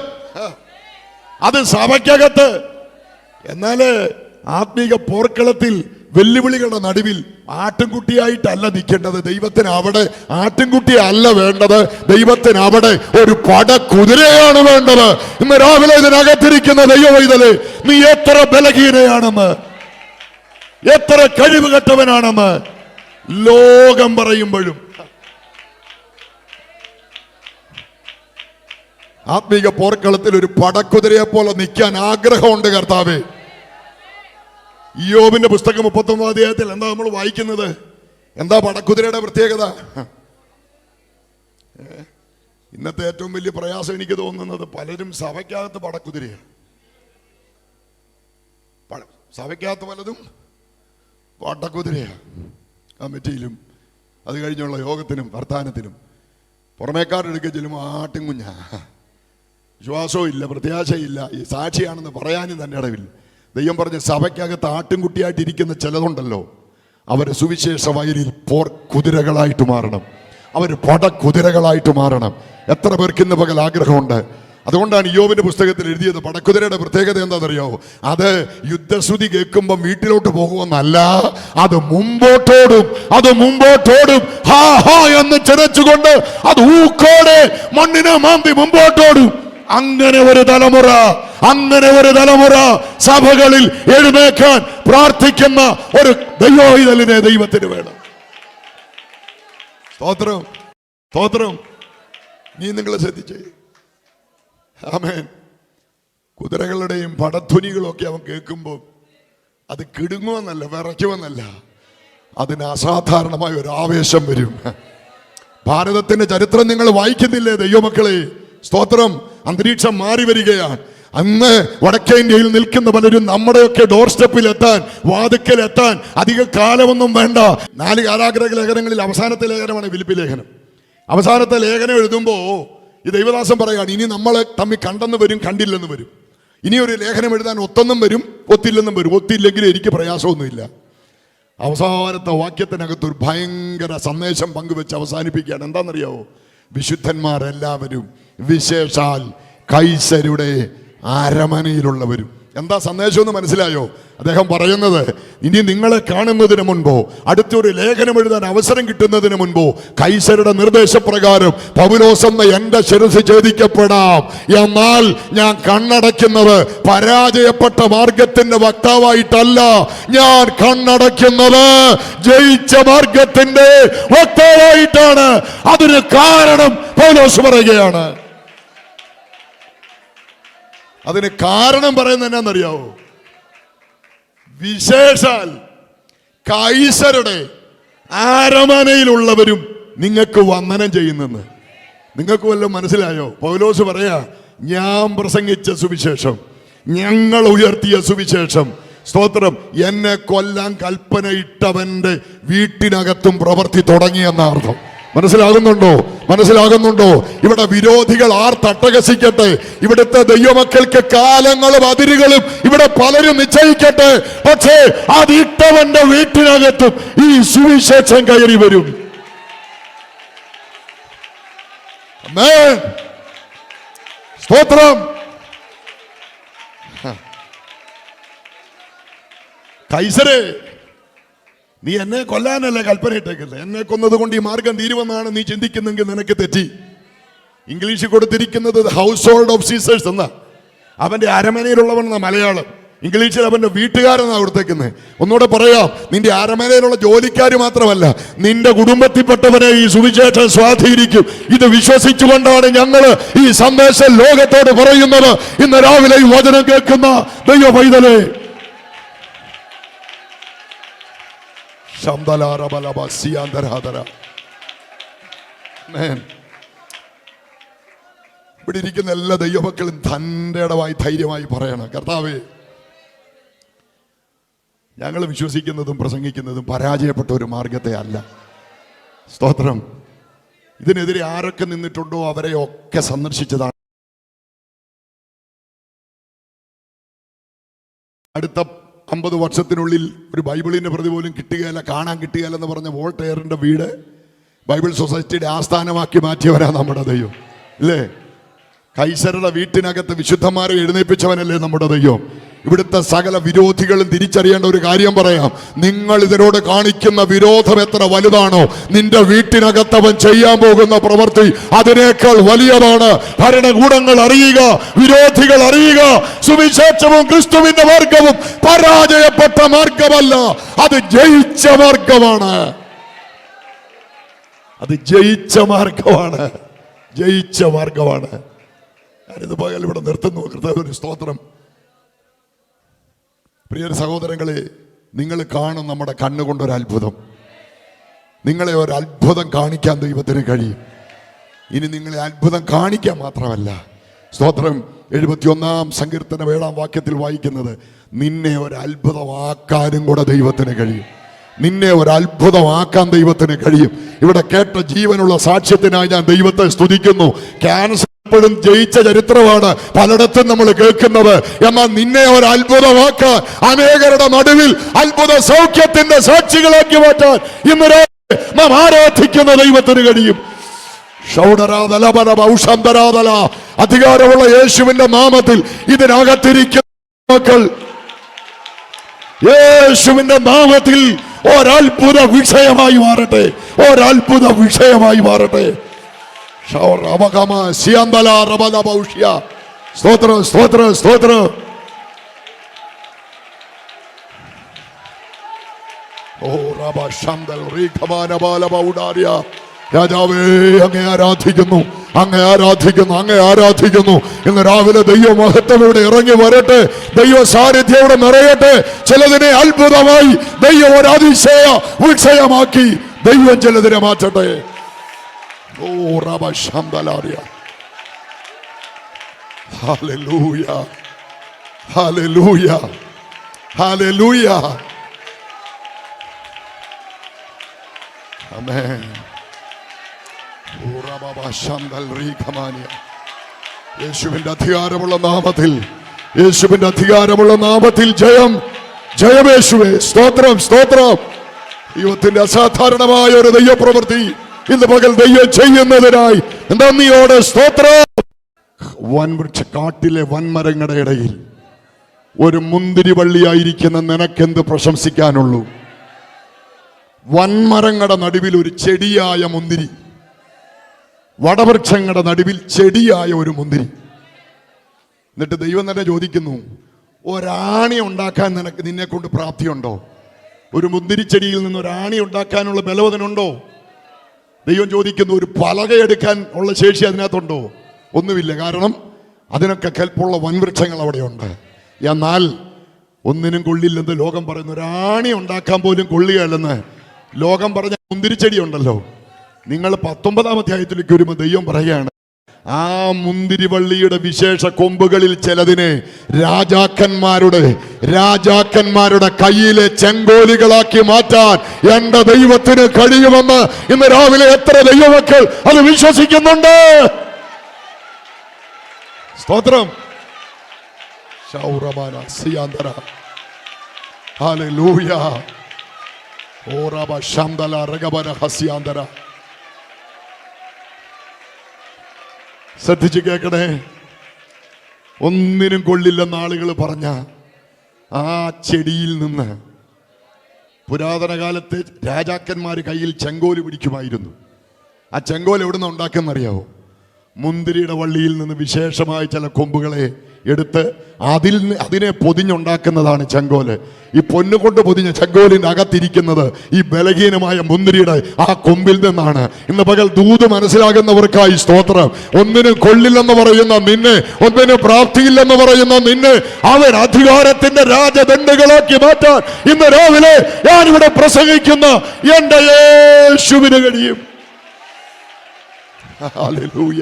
എന്നാല് ആത്മീക പോർക്കളത്തിൽ വെല്ലുവിളികളുടെ നടുവിൽ ആട്ടിൻകുട്ടിയായിട്ടല്ല നിൽക്കേണ്ടത്. ദൈവത്തിന് അവിടെ ആട്ടിൻകുട്ടിയെ അല്ല വേണ്ടത്, ദൈവത്തിന് അവിടെ ഒരു പടക്കുതിരയാണ് വേണ്ടത്. ഇന്ന് രാവിലെ ഇതിനകത്തിരിക്കുന്ന ദൈവവൈതലേ, നീ എത്ര ബലഹീനയാണെന്ന്, എത്ര കഴിവ് കെട്ടവനാണെന്ന് ലോകം പറയുമ്പോഴും ആത്മീക പോർക്കളത്തിൽ ഒരു പടക്കുതിരയെ പോലെ നിൽക്കാൻ ആഗ്രഹമുണ്ട് കർത്താവേ. ഇയ്യോബിന്റെ പുസ്തകം 39-ാം അധ്യായത്തിൽ എന്താ നമ്മൾ വായിക്കുന്നത്? എന്താ പടക്കുതിരയുടെ പ്രത്യേകത? ഇന്നത്തെ ഏറ്റവും വലിയ പ്രയാസം എനിക്ക് തോന്നുന്നത്, പലരും സഭയ്ക്കകത്ത് പടക്കുതിരയാണ്. സഭയ്ക്കകത്ത് പലതും പടക്കുതിരയാണ്. കമ്മിറ്റിയിലും അത് കഴിഞ്ഞുള്ള യോഗത്തിനും വർത്താനത്തിനും പുറമേക്കാരെടുക്കുക ചെല്ലുമ്പോൾ ആട്ടിൻകുഞ്ഞാ, വിശ്വാസവും ഇല്ല, പ്രത്യാശയില്ല, ഈ സാക്ഷിയാണെന്ന് പറയാനും തന്നെ ഇടവില്ല. ദൈവം പറഞ്ഞ സഭയ്ക്കകത്ത് ആട്ടിൻകുട്ടിയായിട്ടിരിക്കുന്ന ചിലതുണ്ടല്ലോ, അവർ സുവിശേഷ വയലിൽ പോർ കുതിരകളായിട്ട് മാറണം, അവർ പടക്കുതിരകളായിട്ട് മാറണം. എത്ര പേർക്ക് ഇന്ന് പകൽ ആഗ്രഹമുണ്ട്? അതുകൊണ്ടാണ് ഇയ്യോബിന്റെ പുസ്തകത്തിൽ എഴുതിയത്. പടക്കുതിരയുടെ പ്രത്യേകത എന്താണെന്നറിയാവോ? അത് യുദ്ധശ്രുതി കേൾക്കുമ്പോൾ വീട്ടിലോട്ട് പോകുമെന്നല്ല, അത് മുമ്പോട്ടോടും ഹാ ഹാ എന്ന് ചെനച്ചുകൊണ്ട് അത് ഊക്കോടെ മണ്ണിനെ മാന്തി മുമ്പോട്ടോടും. അങ്ങനെ ഒരു തലമുറ സഭകളിൽ എഴുന്നേക്കാൻ പ്രാർത്ഥിക്കുന്ന ഒരു ദൈവോഹിതലിനെ ദൈവത്തിന് വേണം. സ്തോത്രം. നീ നിങ്ങൾ ശ്രദ്ധിച്ചേ. ആമേൻ. കുതിരകളുടെയും പടധ്വനികളും ഒക്കെ അവൻ കേൾക്കുമ്പോൾ അത് കിടുങ്ങുമെന്നല്ല, വിറയ്ക്കുമെന്നല്ല, അതിന് അസാധാരണമായ ഒരു ആവേശം വരും. ഭാരതത്തിന്റെ ചരിത്രം നിങ്ങൾ വായിക്കുന്നില്ലേ ദൈവമക്കളെ? സ്തോത്രം. അന്തരീക്ഷം മാറി വരികയാണ്. അന്ന് വടക്കേ ഇന്ത്യയിൽ നിൽക്കുന്ന പലരും നമ്മുടെയൊക്കെ ഡോർ സ്റ്റെപ്പിലെത്താൻ, വാതുക്കലെത്താൻ അധിക കാലമൊന്നും വേണ്ട. 4 കാരാഗ്രഹ ലേഖനങ്ങളിൽ അവസാനത്തെ ലേഖനമാണ് ഫിലിപ്പി ലേഖനം. അവസാനത്തെ ലേഖനം എഴുതുമ്പോൾ ഈ ദൈവദാസൻ പറയുകയാണ്, ഇനി നമ്മളെ തമ്മിൽ കണ്ടെന്ന് വരും, കണ്ടില്ലെന്ന് വരും. ഇനി ഒരു ലേഖനം എഴുതാൻ ഒത്തെന്നും വരും, ഒത്തില്ലെന്നും വരും. ഒത്തില്ലെങ്കിൽ എനിക്ക് പ്രയാസമൊന്നുമില്ല. അവസാനത്തെ വാക്യത്തിനകത്ത് ഒരു ഭയങ്കര സന്ദേശം പങ്കുവെച്ച് അവസാനിപ്പിക്കുകയാണ്. എന്താണെന്നറിയാവോ? വിശുദ്ധന്മാരെല്ലാവരും വിശേഷാൽ കൈസരുടെ അരമനയിലുള്ളവരും. എന്താ സന്ദേശം എന്ന് മനസ്സിലായോ? അദ്ദേഹം പറയുന്നത്, ഇനി നിങ്ങളെ കാണുന്നതിന് മുൻപോ അടുത്തൊരു ലേഖനം എഴുതാൻ അവസരം കിട്ടുന്നതിന് മുൻപോ കൈസരുടെ നിർദ്ദേശപ്രകാരം പൗലോസ് എന്ന എന്റെ ശിരസ് ഛേദിക്കപ്പെടാം. എന്നാൽ ഞാൻ കണ്ണടയ്ക്കുന്നത് പരാജയപ്പെട്ട മാർഗത്തിന്റെ വക്താവായിട്ടല്ല, ഞാൻ കണ്ണടയ്ക്കുന്നത് ജയിച്ച മാർഗത്തിന്റെ വക്താവായിട്ടാണ്. അതിന് കാരണം പൗലോസ് പറയുകയാണ്. അതിന് കാരണം പറയുന്നത് എന്നാന്നറിയാവോ? വിശേഷാൽ കൈസരുടെ അരമനയിലുള്ളവരും നിങ്ങൾക്ക് വന്ദനം ചെയ്യുന്നെന്ന്. നിങ്ങൾക്ക് വല്ലതും മനസ്സിലായോ? പൗലോസ് പറയാ, ഞാൻ പ്രസംഗിച്ച സുവിശേഷം, ഞങ്ങൾ ഉയർത്തിയ സുവിശേഷം, സ്തോത്രം, എന്നെ കൊല്ലാൻ കൽപ്പന ഇട്ടവന്റെ വീട്ടിനകത്തും പ്രവൃത്തി തുടങ്ങിയെന്ന അർത്ഥം. മനസ്സിലാകുന്നുണ്ടോ? മനസ്സിലാകുന്നുണ്ടോ? ഇവിടെ വിരോധികൾ ആർ തട്ടകസിക്കട്ടെ, ഇവിടുത്തെ ദൈവമക്കൾക്ക് കാലങ്ങളും അതിരുകളും ഇവിടെ പലരും നിശ്ചയിക്കട്ടെ, പക്ഷേ അതിട്ടവന്റെ വീട്ടിനകത്തും ഈ സുവിശേഷം കയറി വരും. സ്തോത്രം. കൈസരേ, നീ എന്നെ കൊല്ലാനല്ലേ കൽപ്പന ഇട്ടേക്കുന്നത്? എന്നെ കൊന്നത് കൊണ്ട് ഈ മാർഗം തീരുമെന്നാണ് നീ ചിന്തിക്കുന്നെങ്കിൽ നിനക്ക് തെറ്റി. ഇംഗ്ലീഷിൽ കൊടുത്തിരിക്കുന്നത് ഹൗസ് ഹോൾഡ് ഓഫ് സീസേഴ്സ് എന്നാ. അവന്റെ അരമനയിലുള്ളവൻ എന്ന മലയാളം. ഇംഗ്ലീഷിൽ അവന്റെ വീട്ടുകാരെന്നാണ് കൊടുത്തേക്കുന്നത്. ഒന്നുകൂടെ പറയാം, നിന്റെ അരമനയിലുള്ള ജോലിക്കാർ മാത്രമല്ല, നിന്റെ കുടുംബത്തിൽപ്പെട്ടവരെ ഈ സുവിശേഷം സ്വാധീനിക്കും. ഇത് വിശ്വസിച്ചുകൊണ്ടാണ് ഞങ്ങൾ ഈ സന്ദേശം ലോകത്തോട് പറയുന്നത്. ഇന്ന് രാവിലെ ഈ വചനം കേൾക്കുന്ന ദൈവ പൈതലേ, ഇവിടെ ഇരിക്കുന്ന എല്ലാ ദൈവമക്കളും തൻ്റെ ഇടമായി ധൈര്യമായി പറയണം, കർത്താവേ, ഞങ്ങൾ വിശ്വസിക്കുന്നതും പ്രസംഗിക്കുന്നതും പരാജയപ്പെട്ട ഒരു മാർഗത്തെ അല്ല. സ്തോത്രം. ഇതിനെതിരെ ആരൊക്കെ നിന്നിട്ടുണ്ടോ അവരെ ഒക്കെ സന്ദർശിച്ചതാണ്. അടുത്ത 50 വർഷത്തിനുള്ളിൽ ഒരു ബൈബിളിന്റെ പ്രതി പോലും കിട്ടുകയില്ല, കാണാൻ കിട്ടുകയില്ല എന്ന് പറഞ്ഞ വോൾട്ടയറിന്റെ വീട് ബൈബിൾ സൊസൈറ്റിയുടെ ആസ്ഥാനമാക്കി മാറ്റിയവരാ നമ്മുടെ ദൈവം, ഇല്ലേ? കൈസരുടെ വീട്ടിനകത്ത് വിശുദ്ധന്മാരെ എഴുന്നേൽപ്പിച്ചവനല്ലേ നമ്മുടെ ദൈവം. ഇവിടുത്തെ സകല വിരോധികളും തിരിച്ചറിയേണ്ട ഒരു കാര്യം പറയാം. നിങ്ങൾ ഇതിനോട് കാണിക്കുന്ന വിരോധം എത്ര വലുതാണോ, നിന്റെ വീട്ടിനകത്തവൻ ചെയ്യാൻ പോകുന്ന പ്രവൃത്തി അതിനേക്കാൾ വലിയതാണ്. ഭരണകൂടങ്ങൾ അറിയുക, വിരോധികൾ അറിയുക, സുവിശേഷവും ക്രിസ്തുവിന്റെ മാർഗവും പരാജയപ്പെട്ട മാർഗമല്ല, അത് ജയിച്ച മാർഗമാണ്. അത് ജയിച്ച മാർഗമാണ്. ജയിച്ച മാർഗമാണ്. ഞാനിത് പകൽ ഇവിടെ നിർത്തുന്നു. കർത്താവിന് സ്തോത്രം. പ്രിയ സഹോദരങ്ങളെ, നിങ്ങൾ കാണും നമ്മുടെ കണ്ണുകൊണ്ടൊരു അത്ഭുതം. നിങ്ങളെ ഒരു അത്ഭുതം കാണിക്കാൻ ദൈവത്തിന് കഴിയും. ഇനി നിങ്ങളെ അത്ഭുതം കാണിക്കാൻ മാത്രമല്ല, സ്തോത്രം, 71-ാം സങ്കീർത്തനം 7-ാം വാക്യത്തിൽ വായിക്കുന്നത്, നിന്നെ ഒരു അത്ഭുതമാക്കാനും കൂടെ ദൈവത്തിന് കഴിയും. നിന്നെ ഒരു അത്ഭുതമാക്കാൻ ദൈവത്തിന് കഴിയും. ഇവിടെ കേട്ട ജീവനുള്ള സാക്ഷ്യത്തിനായി ഞാൻ ദൈവത്തെ സ്തുതിക്കുന്നു. ക്യാൻസർ എപ്പോഴും ജയിച്ച ചരിത്രമാണ് പലയിടത്തും നമ്മൾ കേൾക്കുന്നത്. എന്നാൽ നിന്നെ ഒരു അത്ഭുതമാക്കാൻ, അനേകരുടെ നടുവിൽ അത്ഭുത സൗഖ്യത്തിന്റെ സാക്ഷികളാക്കി മാറ്റാൻ ഇന്ന് നാം ആരാധിക്കുന്ന ദൈവത്തിന് കഴിയും. അധികാരമുള്ള യേശുവിന്റെ നാമത്തിൽ ഇതിനകത്തിരിക്കുന്ന മക്കൾ യേശുവിന്റെ നാമത്തിൽ ഒരത്ഭുത വിഷയമായി മാറട്ടെ. ഒരത്ഭുത വിഷയമായി മാറട്ടെ. സ്തോത്ര സ്തോത്ര സ്തോത്ര. രാജാവേ, അങ്ങേ ആരാധിക്കുന്നു, അങ്ങേ ആരാധിക്കുന്നു, അങ്ങേ ആരാധിക്കുന്നു. ഇന്ന് രാവിലെ ദൈവമഹത്വം ഇവിടെ ഇറങ്ങി വരട്ടെ. ദൈവ സാന്നിധ്യം ഇവിടെ നിറയട്ടെ. ചിലതിനെ അത്ഭുതമായി ദൈവം ഒരു അതിശയ വിഷയമാക്കി ദൈവം ചിലതിനെ മാറ്റട്ടെ. ഓ റബ ശംദലാരിയ. ഹല്ലേലൂയ, ഹല്ലേലൂയ, ഹല്ലേലൂയ. ആമേൻ. ഓ റബ ശംദൽ റീഖമാനിയ. യേശുവിന്റെ അധികാരമുള്ള നാമത്തിൽ, യേശുവിന്റെ അധികാരമുള്ള നാമത്തിൽ ജയം, ജയം യേശുവേ. സ്തോത്രം, സ്തോത്രം. ദൈവത്തിന്റെ അസാധാരണമായ ഒരു ദൈവപ്രവൃത്തി ഇന്ന് പകൽ ദൈവം ചെയ്യുന്നതിനായി നന്ദിയോടെ സ്തോത്രം. വൻവൃക്ഷ കാട്ടിലെ വൻമരങ്ങളുടെ ഇടയിൽ ഒരു മുന്തിരി വള്ളിയായിരിക്കുന്ന നിനക്കെന്ത് പ്രശംസിക്കാനുള്ളൂ? വൻമരങ്ങളുടെ നടുവിൽ ഒരു ചെടിയായ മുന്തിരി, വടവൃക്ഷങ്ങളുടെ നടുവിൽ ചെടിയായ ഒരു മുന്തിരി. എന്നിട്ട് ദൈവം തന്നെ ചോദിക്കുന്നു, ഒരാണി ഉണ്ടാക്കാൻ നിന്നെ കൊണ്ട് പ്രാപ്തിയുണ്ടോ? ഒരു മുന്തിരിച്ചെടിയിൽ നിന്ന് ഒരാണി ഉണ്ടാക്കാനുള്ള ബലവതനുണ്ടോ? ദൈവം ചോദിക്കുന്നു, ഒരു പലകയെടുക്കാൻ ഉള്ള ശേഷി അതിനകത്തുണ്ടോ? ഒന്നുമില്ല. കാരണം അതിനൊക്കെ കെൽപ്പുള്ള വൻവൃക്ഷങ്ങൾ അവിടെയുണ്ട്. എന്നാൽ ഒന്നിനും കൊള്ളില്ലെന്ന് ലോകം പറയുന്നു. ഒരാണി ഉണ്ടാക്കാൻ പോലും കൊള്ളുകയല്ലെന്ന് ലോകം പറഞ്ഞ മുന്തിരിച്ചെടി ഉണ്ടല്ലോ. നിങ്ങൾ 19-ാം അധ്യായത്തിലേക്ക് വരുമ്പോൾ ദൈവം പറയുകയാണ്, ആ മുന്തിരിവള്ളിയുടെ വിശേഷ കൊമ്പുകളിൽ ചിലതിനെ രാജാക്കന്മാരുടെ കയ്യിലെ ചെങ്കോലുകളാക്കി മാറ്റാൻ എന്റെ ദൈവത്തിന് കഴിയുമെന്ന് ഇന്ന് രാവിലെ എത്ര ദൈവമക്കൾ അത് വിശ്വസിക്കുന്നുണ്ട്? സ്തോത്രം. ഹല്ലേലൂയ. ഓറബ ശംദല രഗബന ഹസ്യാന്തര. ശ്രദ്ധിച്ച് കേൾക്കണേ. ഒന്നിനും കൊള്ളില്ലെന്ന് ആളുകൾ പറഞ്ഞ ആ ചെടിയിൽ നിന്ന് പുരാതന കാലത്ത് രാജാക്കന്മാർ കയ്യിൽ ചെങ്കോല് പിടിക്കുമായിരുന്നു. ആ ചെങ്കോൽ എവിടെ നിന്ന് ഉണ്ടാക്കുന്നറിയാവോ? മുന്തിരിയുടെ വള്ളിയിൽ നിന്ന് വിശേഷമായ ചില കൊമ്പുകളെ എടുത്ത് അതിനെ പൊതിഞ്ഞുണ്ടാക്കുന്നതാണ് ചെങ്കോല്. ഈ പൊന്നുകൊണ്ട് പൊതിഞ്ഞ ചെങ്കോലിന്റെ അകത്തിരിക്കുന്നത് ഈ ബലഹീനമായ മുന്തിരിയുടെ ആ കൊമ്പിൽ നിന്നാണ്. ഇന്ന് പകൽ ദൂത് മനസ്സിലാകുന്നവർക്കായി സ്തോത്രം. ഒന്നിനും കൊള്ളില്ലെന്ന് പറയുന്ന നിന്നെ, ഒന്നിനും പ്രാപ്തിയില്ലെന്ന് പറയുന്ന നിന്നെ അവൻ അധികാരത്തിന്റെ രാജദണ്ഡുകളാക്കി മാറ്റാൻ ഇന്ന് രാവിലെ ഞാനിവിടെ പ്രസംഗിക്കുന്ന എന്റെ യേശുവിന് കഴിയും. ഹല്ലേലൂയ.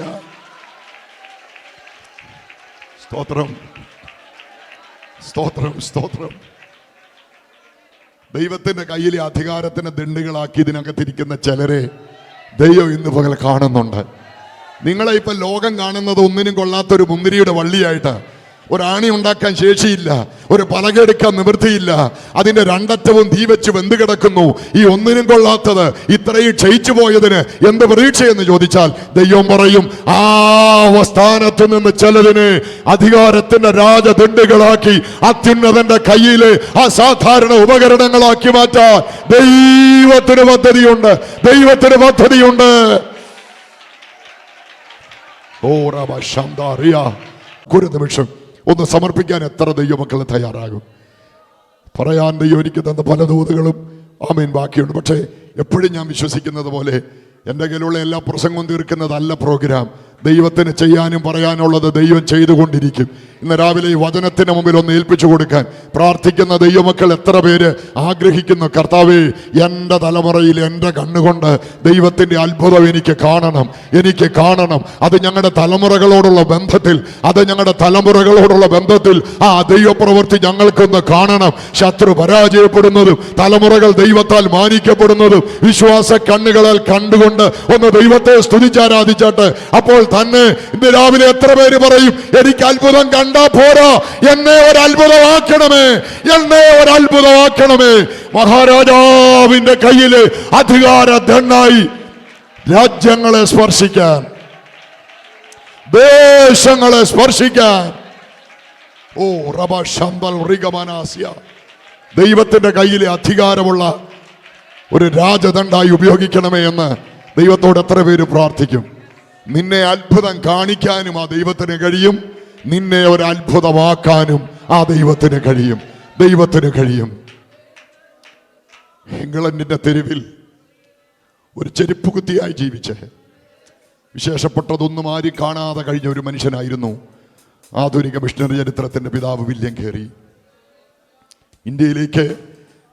സ്തോത്രം, സ്തോത്രം, സ്തോത്രം. ദൈവത്തിന്റെ കയ്യിലെ അധികാരത്തിന് ദണ്ഡുകളാക്കി ഇതിനകത്തിരിക്കുന്ന ചിലരെ ദൈവം ഇന്ന് പകൽ കാണുന്നുണ്ട്. നിങ്ങളെ ഇപ്പൊ ലോകം കാണുന്നത് ഒന്നിനും കൊള്ളാത്തൊരു മുന്തിരിയുടെ വള്ളിയായിട്ട്. ഒരാണി ഉണ്ടാക്കാൻ ശേഷിയില്ല, ഒരു പലകെടുക്കാൻ നിവൃത്തിയില്ല, അതിന്റെ രണ്ടറ്റവും തീ വെച്ച് വെന്ത് കിടക്കുന്നു. ഈ ഒന്നിനും കൊള്ളാത്തത് ഇത്രയും ക്ഷയിച്ചു പോയതിന് എന്ത് പ്രതീക്ഷയെന്ന് ചോദിച്ചാൽ ദൈവം പറയും, ആ സ്ഥാനത്ത് നിന്ന് ചിലതിനെ അധികാരത്തിന്റെ രാജദണ്ഡുകളാക്കി അത്യുന്നതന്റെ കയ്യിലെ അസാധാരണ ഉപകരണങ്ങളാക്കി മാറ്റാൻ ദൈവത്തിന് പദ്ധതിയുണ്ട്, ദൈവത്തിന് പദ്ധതിയുണ്ട്. ഒരു നിമിഷം ഒന്ന് സമർപ്പിക്കാൻ എത്ര ദൈവമക്കൾ തയ്യാറാകും? പറയാൻ ദൈവം എനിക്ക് തന്ന പല ദൂതുകളും ആമേൻ ബാക്കിയുണ്ട്. പക്ഷേ എപ്പോഴും ഞാൻ വിശ്വസിക്കുന്നത് പോലെ എൻ്റെ കയ്യിലുള്ള എല്ലാ പ്രസംഗവും തീർക്കുന്നതല്ല പ്രോഗ്രാം. ദൈവത്തിന് ചെയ്യാനും പറയാനുള്ളത് ദൈവം ചെയ്തുകൊണ്ടിരിക്കും. ഇന്ന് രാവിലെ ഈ വചനത്തിന് മുമ്പിൽ ഒന്ന് ഏൽപ്പിച്ചു കൊടുക്കാൻ പ്രാർത്ഥിക്കുന്ന ദൈവമക്കൾ എത്ര പേര് ആഗ്രഹിക്കുന്നു? കർത്താവേ, എൻ്റെ തലമുറയിൽ എൻ്റെ കണ്ണുകൊണ്ട് ദൈവത്തിൻ്റെ അത്ഭുതം എനിക്ക് കാണണം, എനിക്ക് കാണണം. അത് ഞങ്ങളുടെ തലമുറകളോടുള്ള ബന്ധത്തിൽ, ആ ദൈവപ്രവൃത്തി ഞങ്ങൾക്കൊന്ന് കാണണം. ശത്രു പരാജയപ്പെടുന്നതും തലമുറകൾ ദൈവത്താൽ മാനിക്കപ്പെടുന്നതും വിശ്വാസ കണ്ണുകളാൽ കണ്ടുകൊണ്ട് ഒന്ന് ദൈവത്തെ സ്തുതിച്ചാരാധിച്ചാട്ട് അപ്പോൾ തന്നെ ഇന്ന് രാവിലെ എത്ര പേര് പറയും, എനിക്ക് അത്ഭുതം കണ്ടാ പോരാ, എന്നെ ഒരു അത്ഭുതമാക്കണമേ, എന്നെ ഒരു അത്ഭുതമാക്കണമേ. മഹാരാജാവിന്റെ കയ്യില് അധികാര ദണ്ഡായി രാജ്യങ്ങളെ സ്പർശിക്കാൻ, ദേശങ്ങളെ സ്പർശിക്കാൻ. ഓ റബ ശംബൽ റിഗമനാസ്യ. ദൈവത്തിന്റെ കയ്യിലെ അധികാരമുള്ള ഒരു രാജദണ്ഡായി ഉപയോഗിക്കണമേ എന്ന് ദൈവത്തോട് എത്ര പേര് പ്രാർത്ഥിക്കും? നിന്നെ അത്ഭുതം കാണിക്കാനും ആ ദൈവത്തിന് കഴിയും, നിന്നെ ഒരു അത്ഭുതമാക്കാനും ആ ദൈവത്തിന് കഴിയും, ദൈവത്തിന് കഴിയും. ഇംഗ്ലണ്ടിന്റെ തെരുവിൽ ഒരു ചെരുപ്പ് കുത്തിയായി ജീവിച്ച് വിശേഷപ്പെട്ടതൊന്നും ആരും കാണാതെ കഴിഞ്ഞ ഒരു മനുഷ്യനായിരുന്നു ആധുനിക മിഷണറി ചരിത്രത്തിന്റെ പിതാവ് വില്യം കേറി. ഇന്ത്യയിലേക്ക്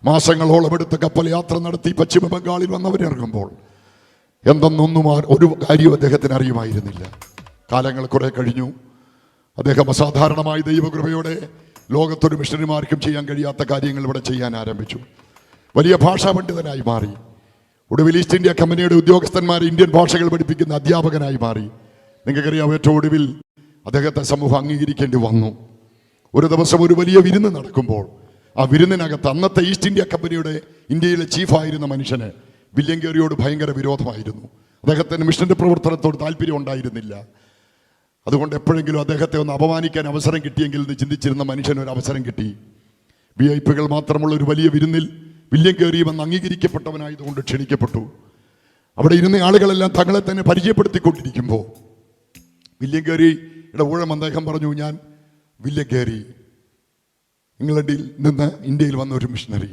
മാസങ്ങളോളം എടുത്ത് കപ്പൽ യാത്ര നടത്തി പശ്ചിമ ബംഗാളിൽ വന്നവരിറങ്ങുമ്പോൾ എന്തെന്നൊന്നും ഒരു കാര്യവും അദ്ദേഹത്തിന് അറിയുമായിരുന്നില്ല. കാലങ്ങൾ കുറെ കഴിഞ്ഞു. അദ്ദേഹം അസാധാരണമായി ദൈവകൃപയോടെ ലോകത്തൊരു മിഷണറിമാർക്കും ചെയ്യാൻ കഴിയാത്ത കാര്യങ്ങൾ ഇവിടെ ചെയ്യാൻ ആരംഭിച്ചു. വലിയ ഭാഷാ പണ്ഡിതനായി മാറി. ഒടുവിൽ ഈസ്റ്റ് ഇന്ത്യ കമ്പനിയുടെ ഉദ്യോഗസ്ഥന്മാരെ ഇന്ത്യൻ ഭാഷകൾ പഠിപ്പിക്കുന്ന അധ്യാപകനായി മാറി. നിങ്ങൾക്കറിയാം, ഏറ്റവും ഒടുവിൽ അദ്ദേഹത്തെ സമൂഹം അംഗീകരിക്കേണ്ടി വന്നു. ഒരു ദിവസം ഒരു വലിയ വിരുന്ന് നടക്കുമ്പോൾ ആ വിരുന്നിനകത്ത് അന്നത്തെ ഈസ്റ്റ് ഇന്ത്യ കമ്പനിയുടെ ഇന്ത്യയിലെ ചീഫായിരുന്ന മനുഷ്യന് വില്യം കേറിയോട് ഭയങ്കര വിരോധമായിരുന്നു. അദ്ദേഹത്തിന് മിഷന്റെ പ്രവർത്തനത്തോട് താല്പര്യം ഉണ്ടായിരുന്നില്ല. അതുകൊണ്ട് എപ്പോഴെങ്കിലും അദ്ദേഹത്തെ ഒന്ന് അപമാനിക്കാൻ അവസരം കിട്ടിയെങ്കിൽ എന്ന് ചിന്തിച്ചിരുന്ന മനുഷ്യന് ഒരു അവസരം കിട്ടി. VIP-കൾ മാത്രമുള്ള ഒരു വലിയ വിരുന്നിൽ വില്യം കേറി വന്ന് അംഗീകരിക്കപ്പെട്ടവനായതുകൊണ്ട് ക്ഷണിക്കപ്പെട്ടു. അവിടെ ഇരുന്ന ആളുകളെല്ലാം തങ്ങളെ തന്നെ പരിചയപ്പെടുത്തിക്കൊണ്ടിരിക്കുമ്പോൾ വില്യം കേറിയുടെ ഊഴം അദ്ദേഹം പറഞ്ഞു, ഞാൻ വില്യം കേറി, ഇംഗ്ലണ്ടിൽ നിന്ന് ഇന്ത്യയിൽ വന്ന ഒരു മിഷണറി.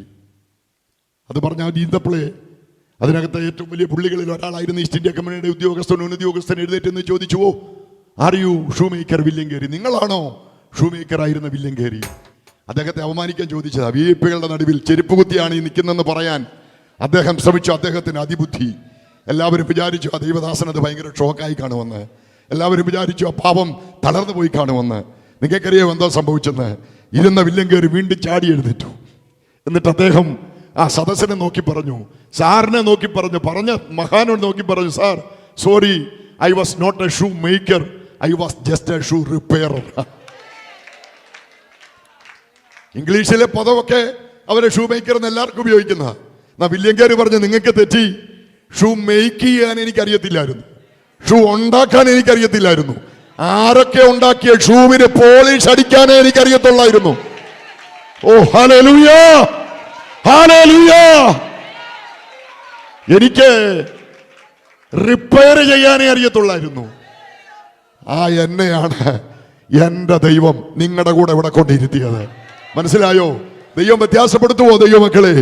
അത് പറഞ്ഞാൽ ഈന്തപ്പിളെ അതിനകത്ത് ഏറ്റവും വലിയ പുള്ളികളിൽ ഒരാളായിരുന്നു ഈസ്റ്റ് ഇന്ത്യ കമ്പനിയുടെ ഉദ്യോഗസ്ഥൻ എഴുന്നേറ്റെന്ന് ചോദിച്ചുവോ, are you shoemaker William Carey? നിങ്ങളാണോ ഷൂ മേക്കർ ആയിരുന്ന വില്യം കേറി? അദ്ദേഹത്തെ അപമാനിക്കാൻ ചോദിച്ചതാ. VIP-കളുടെ നടുവിൽ ചെരുപ്പ് കുത്തിയാണ് ഈ നിൽക്കുന്നതെന്ന് പറയാൻ അദ്ദേഹം ശ്രമിച്ചു. അദ്ദേഹത്തിന് അതിബുദ്ധി. എല്ലാവരും വിചാരിച്ചു ആ ദൈവദാസൻ അത് ഭയങ്കര ഷോക്കായി കാണുമെന്ന്. എല്ലാവരും വിചാരിച്ചു ആ പാപം തളർന്നു പോയി കാണുമെന്ന്. നിങ്ങൾക്കറിയാം എന്താ സംഭവിച്ചെന്ന്? ഇരുന്ന വില്ലൻ കയറി വീണ്ടും ചാടി എഴുന്നേറ്റു. എന്നിട്ട് അദ്ദേഹം ആ സദസ്സിനെ നോക്കി പറഞ്ഞു, സാറിനെ നോക്കി പറഞ്ഞ മഹാനോട് നോക്കി പറഞ്ഞു, sir sorry, I was not a shoemaker, I was just a shoe repairer. ഇംഗ്ലീഷിലെ പദമൊക്കെ അവരെ ഷൂ മേക്കർ എന്ന് എല്ലാവർക്കും ഉപയോഗിക്കുന്ന. എന്നാ വില്യംകാര് പറഞ്ഞു, നിങ്ങൾക്ക് തെറ്റി, ഷൂ മേക്ക് ചെയ്യാൻ എനിക്കറിയത്തില്ലായിരുന്നു, ഷൂ ഉണ്ടാക്കാൻ എനിക്കറിയത്തില്ലായിരുന്നു, ആരൊക്കെ ഉണ്ടാക്കിയ ഷൂവിന് പോളിഷ് അടിക്കാനേ എനിക്കറിയത്തുള്ളായിരുന്നു. ഓ ഹല്ലേലൂയ, ഹല്ലേലൂയ. എനിക്ക് റിപ്പയർ ചെയ്യാനേ അറിയത്തുള്ളായിരുന്നു. ആ എന്നെയാണ് എൻ്റെ ദൈവം നിങ്ങളുടെ കൂടെ ഇവിടെ കൊണ്ടിരുത്തിയത്. മനസ്സിലായോ? ദൈവം വ്യത്യാസപ്പെടുത്തുവോ? ദൈവമക്കളെ,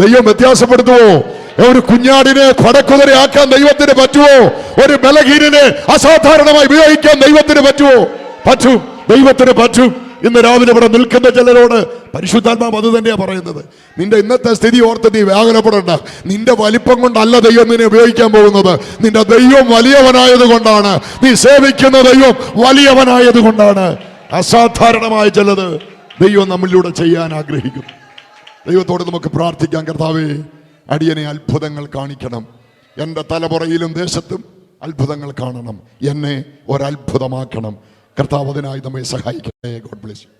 ദൈവം വ്യത്യാസപ്പെടുത്തുവോ? ഒരു കുഞ്ഞാടിനെ പടക്കുതിരയാക്കാൻ ദൈവത്തിന് പറ്റുമോ? ഒരു ബലഹീനനെ അസാധാരണമായി ഉപയോഗിക്കാൻ ദൈവത്തിന് പറ്റുമോ? പറ്റും, ദൈവത്തിന് പറ്റും. ഇന്ന് രാവിലെ ഇവിടെ നിൽക്കുന്ന ചിലരോട് പരിശുദ്ധാത്മാവ് അത് തന്നെയാ പറയുന്നത്. നിന്റെ ഇന്നത്തെ സ്ഥിതി ഓർത്ത് നീ വ്യാകുലപ്പെടണ്ട. നിന്റെ വലിപ്പം കൊണ്ടല്ല ദൈവം നിന്നെ ഉപയോഗിക്കാൻ പോകുന്നത്. നിന്റെ ദൈവം വലിയവനായത് കൊണ്ടാണ്, നീ സേവിക്കുന്ന ദൈവം വലിയവനായത് കൊണ്ടാണ്. അസാധാരണമായ ചിലത് ദൈവം നമ്മളിലൂടെ ചെയ്യാൻ ആഗ്രഹിക്കുന്നു. ദൈവത്തോട് നമുക്ക് പ്രാർത്ഥിക്കാം. കർത്താവേ, അടിയനെ അത്ഭുതങ്ങൾ കാണിക്കണം. എൻ്റെ തലമുറയിലും ദേശത്തും അത്ഭുതങ്ങൾ കാണണം. എന്നെ ഒരത്ഭുതമാക്കണം. കർത്താവ് അതിനായി നമ്മെ സഹായിക്കട്ടെ. God bless you.